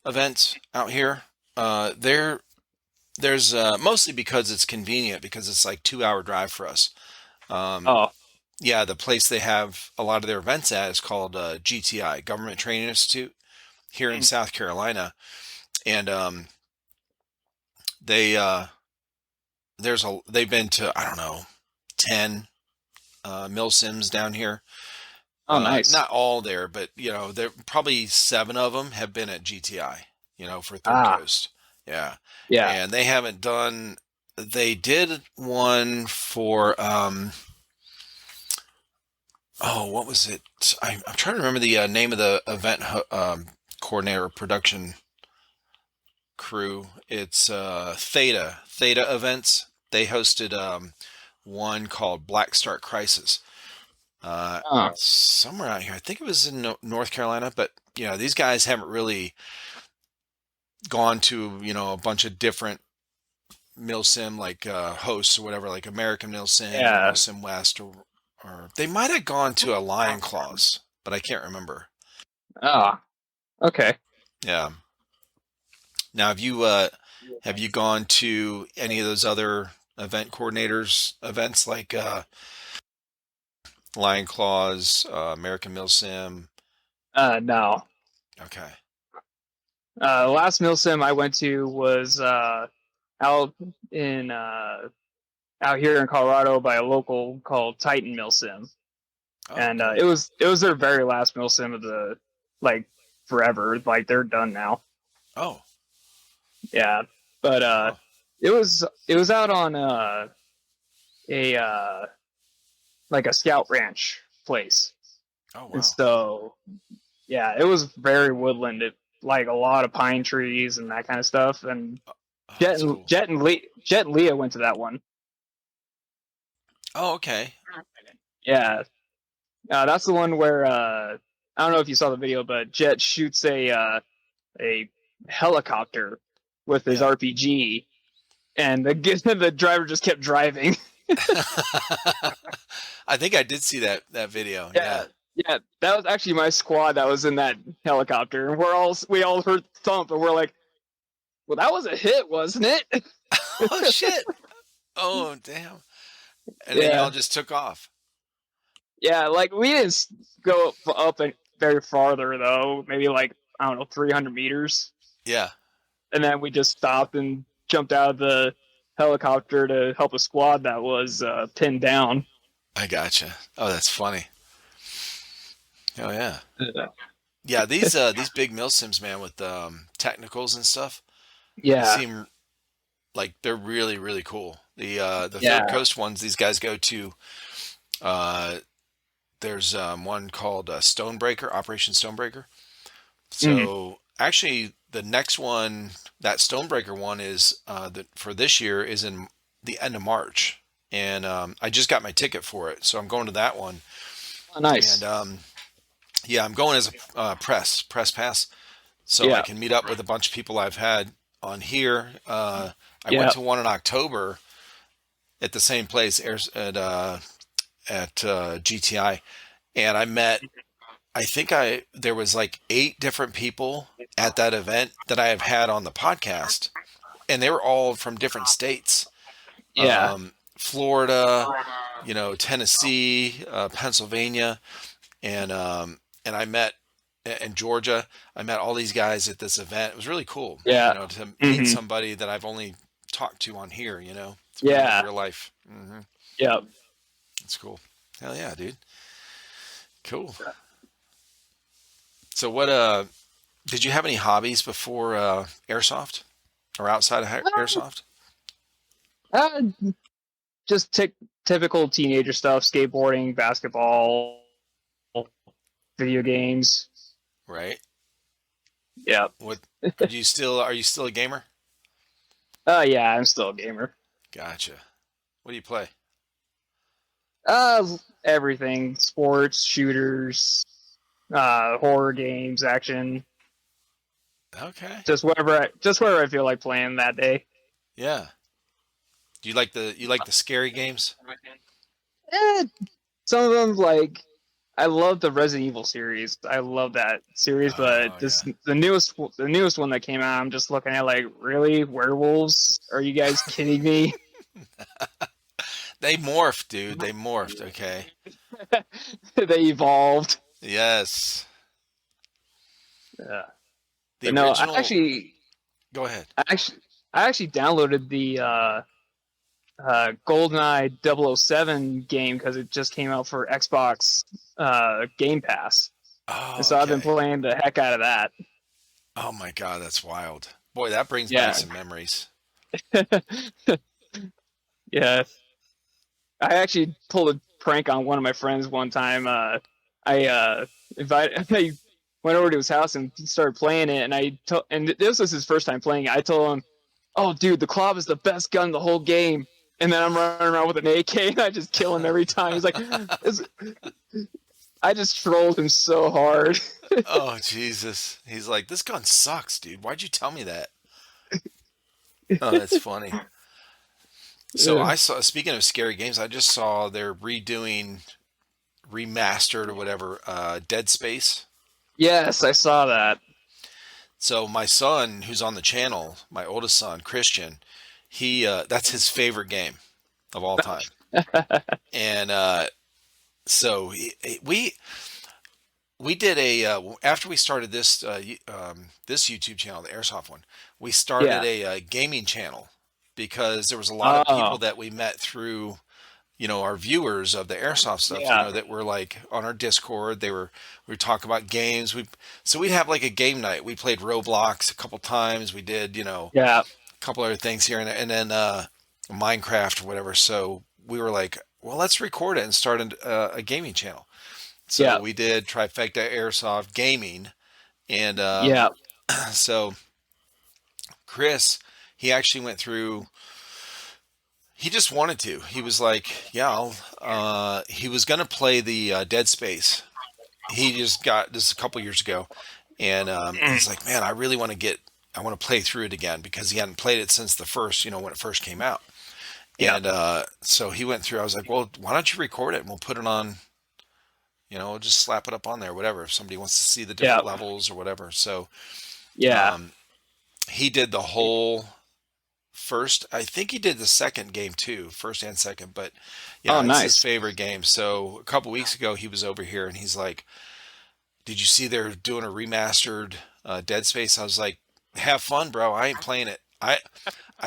events out here. There's mostly because it's convenient, because it's like 2 hour drive for us. Um, Oh, yeah, the place they have a lot of their events at is called GTI, Government Training Institute, here in South Carolina, and they they've been to, I don't know, 10 mill sims down here. oh, nice. Not all there, but there probably 7 of them have been at GTI. For Third Ah, Coast. Yeah, yeah. and they haven't done. They did one for oh, what was it? I'm trying to remember the name of the event coordinator production crew. It's Theta Events. They hosted one called Black Start Crisis. uh, Oh, somewhere out here. I think it was in North Carolina, but these guys haven't really gone to a bunch of different milsim like hosts or whatever, like American Milsim or yeah. Milsim West, or they might have gone to a Lion Claws, but I can't remember. Oh, okay. Yeah. Now, have you gone to any of those other event coordinators events like Lion Claws, American Milsim? No. Okay. The last milsim I went to was out in out here in Colorado by a local called Titan Milsim, Oh, and cool. it was their very last milsim of the like forever. Like they're done now. Oh, Yeah, but oh, it was out on a like a scout ranch place, oh, and wow. so yeah, it was very woodland. It, like a lot of pine trees and that kind of stuff. And Oh, that's cool. Jet and Leah went to that one. Oh, okay. Yeah, that's the one where I don't know if you saw the video, but Jet shoots a helicopter with his Yeah. RPG, and the the driver just kept driving. I think I did see that video. Yeah. Yeah, yeah, that was actually my squad that was in that helicopter, and we all heard thump, and we're like, "Well, that was a hit, wasn't it?" Oh shit. Oh damn. And then y'all Yeah, just took off. yeah, like we didn't go up very farther though, maybe like I don't know, 300 meters, Yeah, and then we just stopped and jumped out of the helicopter to help a squad that was pinned down. I gotcha. Oh, that's funny. Oh yeah. Yeah, Yeah, these big mill sims, man, with technicals and stuff, they yeah, seem like they're really, really cool. The Third yeah. Coast ones, these guys go to. Uh, there's one called Stonebreaker, Operation Stonebreaker. Mm. So actually, the next one, that Stonebreaker one, is for this year is in the end of March, and I just got my ticket for it, so I'm going to that one. Oh, And nice. yeah, I'm going as a press pass, so I Yeah, can meet up with a bunch of people I've had on here. I went yeah, to one in October at the same place, at GTI, and I met. I think there was like 8 different people at that event that I have had on the podcast, and they were all from different states. yeah, Florida, Tennessee, Pennsylvania, and I met in Georgia. I met all these guys at this event. It was really cool, yeah. to meet Hmm. somebody that I've only talked to on here, to meet them in Yeah, real life. yeah. It's cool. Hell yeah, dude. Cool. So what did you have any hobbies before airsoft or outside of airsoft? Uh, just typical teenager stuff: skateboarding, basketball, video games. Right. Yeah. What are you still a gamer? Yeah, I'm still a gamer. Gotcha. What do you play? Everything: sports, shooters, horror games, action. Okay. Just whatever I feel like playing that day. Yeah. Do you like the scary games? Eh, some of them like I love the Resident Evil series. I love that series, but Oh yeah. the newest one that came out, I'm just looking at like, really, werewolves? Are you guys kidding me? They morphed, dude. They morphed. Okay. They evolved. Yes. Yeah. The But no, original. Go ahead. I actually I actually downloaded the GoldenEye 007 game because it just came out for Xbox Game Pass, and Oh, so I've been okay. playing the heck out of that. Oh my God, that's wild. Boy, that brings back Yeah, some memories. yeah. I actually pulled a prank on one of my friends one time. I invited, I went over to his house and started playing it, and and this was his first time playing it. I told him, "Oh, dude, the Claw is the best gun in the whole game." and then I'm running around with an AK, and I just kill him every time. He's like, I just trolled him so hard. Oh Jesus. He's like, this gun sucks, dude. Why'd you tell me that? Oh, that's funny. So Yeah. I saw, speaking of scary games, I just saw they're redoing remastered or whatever, Dead Space. Yes, I saw that. So my son, who's on the channel, my oldest son, Christian, he that's his favorite game of all time. And so we did a after we started this this YouTube channel, the Airsoft one, we started Yeah. a, gaming channel because there was a lot of people Oh, that we met through, our viewers of the Airsoft stuff, yeah. that were like on our Discord. We would talk about games. So we'd have like a game night. We played Roblox a couple times. We did, Yeah. a couple other things here and there, and then Minecraft or whatever. So we were like, well, let's record it and start a gaming channel. So Yeah. we did Trifecta Airsoft Gaming, and Yeah. so Chris, he actually went through. He just wanted to. He was like, yeah, he was going to play the Dead Space. He just got this a couple years ago, and he's like, man, I really want to I want to play through it again because he hadn't played it since the first, when it first came out. Yeah. And so he went through. I was like, well, why don't you record it and we'll put it on, we'll just slap it up on there, whatever, if somebody wants to see the Yeah. different levels or whatever. So Yeah. um, he did the whole first. I think he did the second game too, first and second. But Oh, yeah, it's his nice. favorite game. So a couple weeks ago, he was over here and he's like, "Did you see they're doing a remastered Dead Space?" I was like, "Have fun, bro. I ain't playing it. I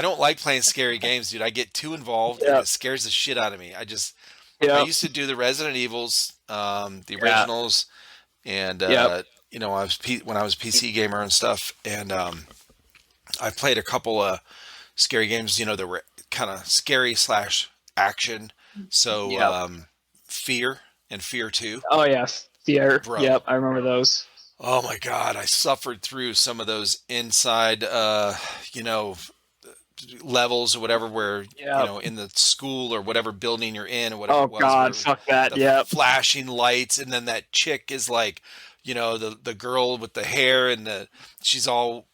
don't like playing scary games, dude. I get too involved and Yep. it scares the shit out of me. I Yep. used to do the Resident Evils, the Yeah. originals, and Yep. when I was PC gamer and stuff, and I played a couple of scary games, that were kind of scary slash action. So Yep. Fear and Fear 2, Oh, yeah. Fear. bro. Yep. I remember those. Oh my God, I suffered through some of those inside, you know, levels or whatever, where Yep. in the school or whatever building you're in or whatever Oh, it was, God. where Fuck that. the Yep. flashing lights, and then that chick is like, the girl with the hair, and she's all,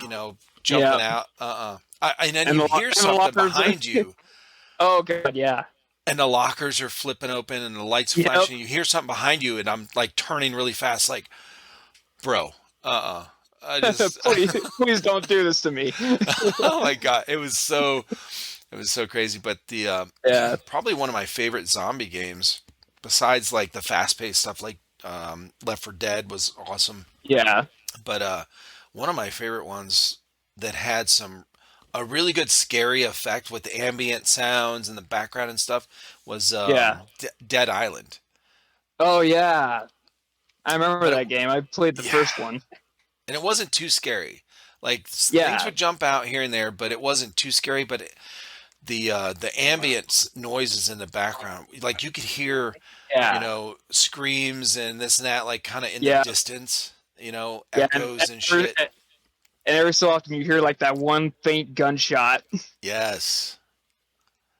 jumping Yep. out. And then you hear And the something lockers. behind you, Oh, God. Yeah. and the lockers are flipping open, and the lights Yep. flashing. You hear something behind you, and I'm like turning really fast, like, bro, I just, Please don't do this to me. oh my God, it was so crazy. But the Yeah. probably one of my favorite zombie games, besides like the fast-paced stuff like Left 4 Dead was awesome. Yeah. But one of my favorite ones that had a really good scary effect with the ambient sounds and the background and stuff was Yeah. Dead Island. Oh, yeah. I remember But that game. I played the yeah, first one. and it wasn't too scary. Like things Yeah. would jump out here and there, but it wasn't too scary. But the ambient noises in the background, like you could hear, Yeah. screams and this and that, like kind of in the Yeah. distance, Yeah. echoes and Every, shit. and every so often you hear like that one faint gunshot. Yes.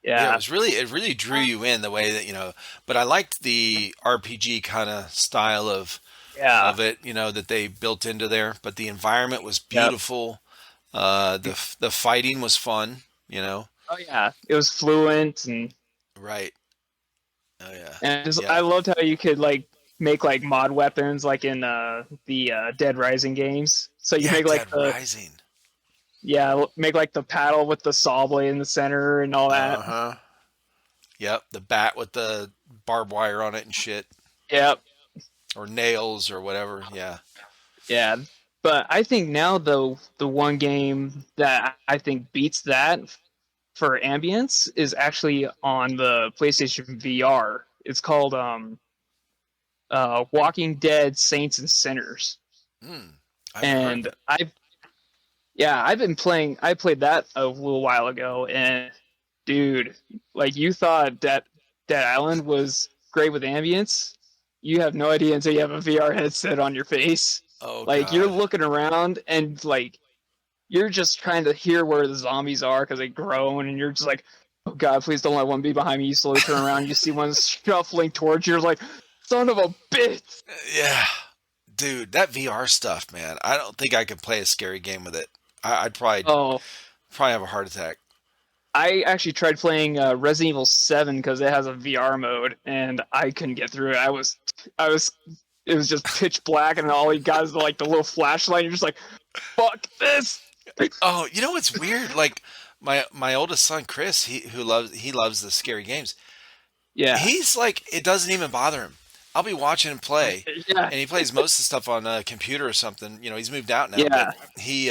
Yeah, Yeah. it really drew you in the way that, but I liked the RPG kind of style Yeah. of it, that they built into there, but the environment was Yep. beautiful. The fighting was fun, Oh, yeah. It was fluent right. Oh yeah. and I Yeah. loved how you could like make like mod weapons like in the Dead Rising games. So you Yeah, make like Dead the Rising. make like the paddle with the saw blade in the center and all that. Uh-huh. Yep, the bat with the barbed wire on it and shit, Yep. or nails or whatever. Yeah. Yeah. But I think now the one game that I think beats that for ambience is actually on the PlayStation VR. It's called Walking Dead Saints and Sinners. Hmm. I haven't heard of And it. I've been playing. I played that a little while ago, and dude, like you thought that Dead Island was great with ambience. You have no idea until you have a VR headset on your face. Oh Like you're God. looking around and like you're just trying to hear where the zombies are because they groan, and you're just like, Oh God, please don't let one be behind me. You slowly turn around, you see one shuffling towards you. You're like, son of a bitch. Yeah, dude, that VR stuff, man. I don't think I could play a scary game with it. I'd Oh, probably have a heart attack. I actually tried playing Resident Evil 7 because it has a VR mode, and I couldn't get through it. I was, it was just pitch black, and all you got is like the little flashlight. You're just like, fuck this. Oh, you know what's weird? Like my oldest son Chris, he loves the scary games. Yeah, He's like, it doesn't even bother him. I'll be watching him play, yeah, and he plays most of the stuff on a computer or something. You know, he's moved out now, but yeah, he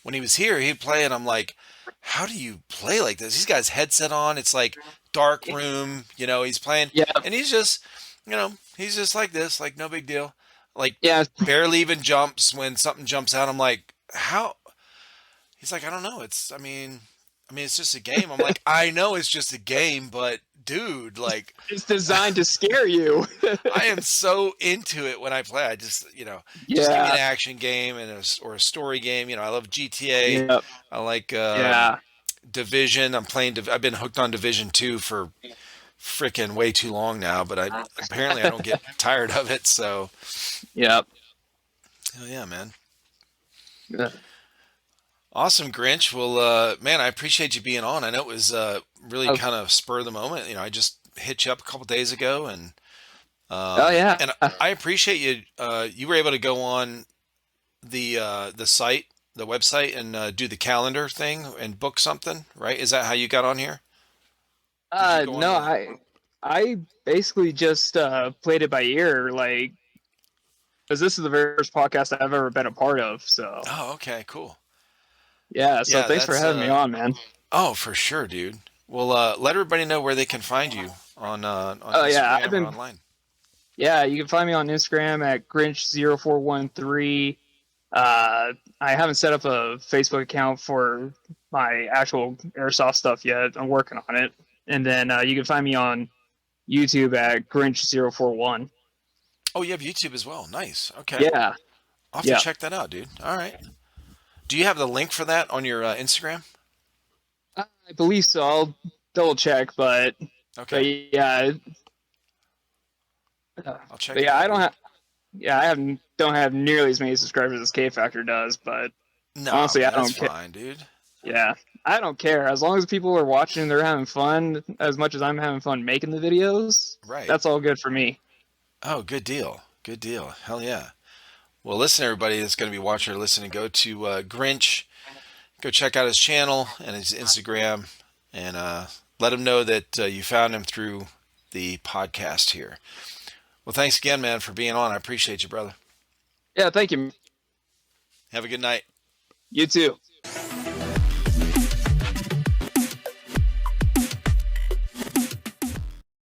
when he was here, he'd play, and I'm like, how do you play like this? He's got his headset on. It's like dark room. You know, he's playing, yeah, and he's just, you know, he's just like this, like no big deal. Like yeah. barely even jumps when something jumps out. I'm like, how? He's like, I don't know. I mean, it's just a game. I'm like, I know it's just a game, but dude, like, It's designed to scare you. I am so into it when I play. I just, you know, just give me an Yeah, action game or a story game. You know, I love GTA. yeah, I like yeah. Division. I've been hooked on Division 2 for freaking way too long now, but I apparently I don't get tired of it. So, Yep. oh yeah, man. Yeah. Awesome, Grinch. Well, man, I appreciate you being on. I know it was really Oh, kind of spur of the moment. You know, I just hit you up a couple days ago, oh yeah. and I appreciate you. You were able to go on the site, the website, and do the calendar thing and book something, right? Is that how you got on here? Did you go on No, the? I basically just played it by ear, like, because this is the very first podcast I've ever been a part of. So Oh, okay, cool. yeah. So Yeah, thanks for that's having me on, man. oh, for sure, dude. Well, let everybody know where they can find you on Oh yeah, I've Instagram or been. online. Yeah, you can find me on Instagram at Grinch0413. I haven't set up a Facebook account for my actual airsoft stuff yet. I'm working on it. And then you can find me on YouTube at Grinch041. Oh, you have YouTube as well. Nice. Okay. Yeah, I'll have to yeah. check that out, dude. All right. Do you have the link for that on your Instagram? I believe so. I'll double check, but Okay. yeah, I'll check but it yeah, out, I don't dude. have. Yeah, I have don't have nearly as many subscribers as K Factor does, but Nah, honestly, I man, that's don't care. fine, dude. Yeah, I don't care. As long as people are watching and they're having fun as much as I'm having fun making the videos, Right. that's all good for me. Oh, good deal. Good deal. Hell yeah. Well, listen, everybody that's going to be watching or listening, go to Grinch. Go check out his channel and his Instagram, and let him know that you found him through the podcast here. Well, thanks again, man, for being on. I appreciate you, brother. Yeah, thank you. Have a good night. You too.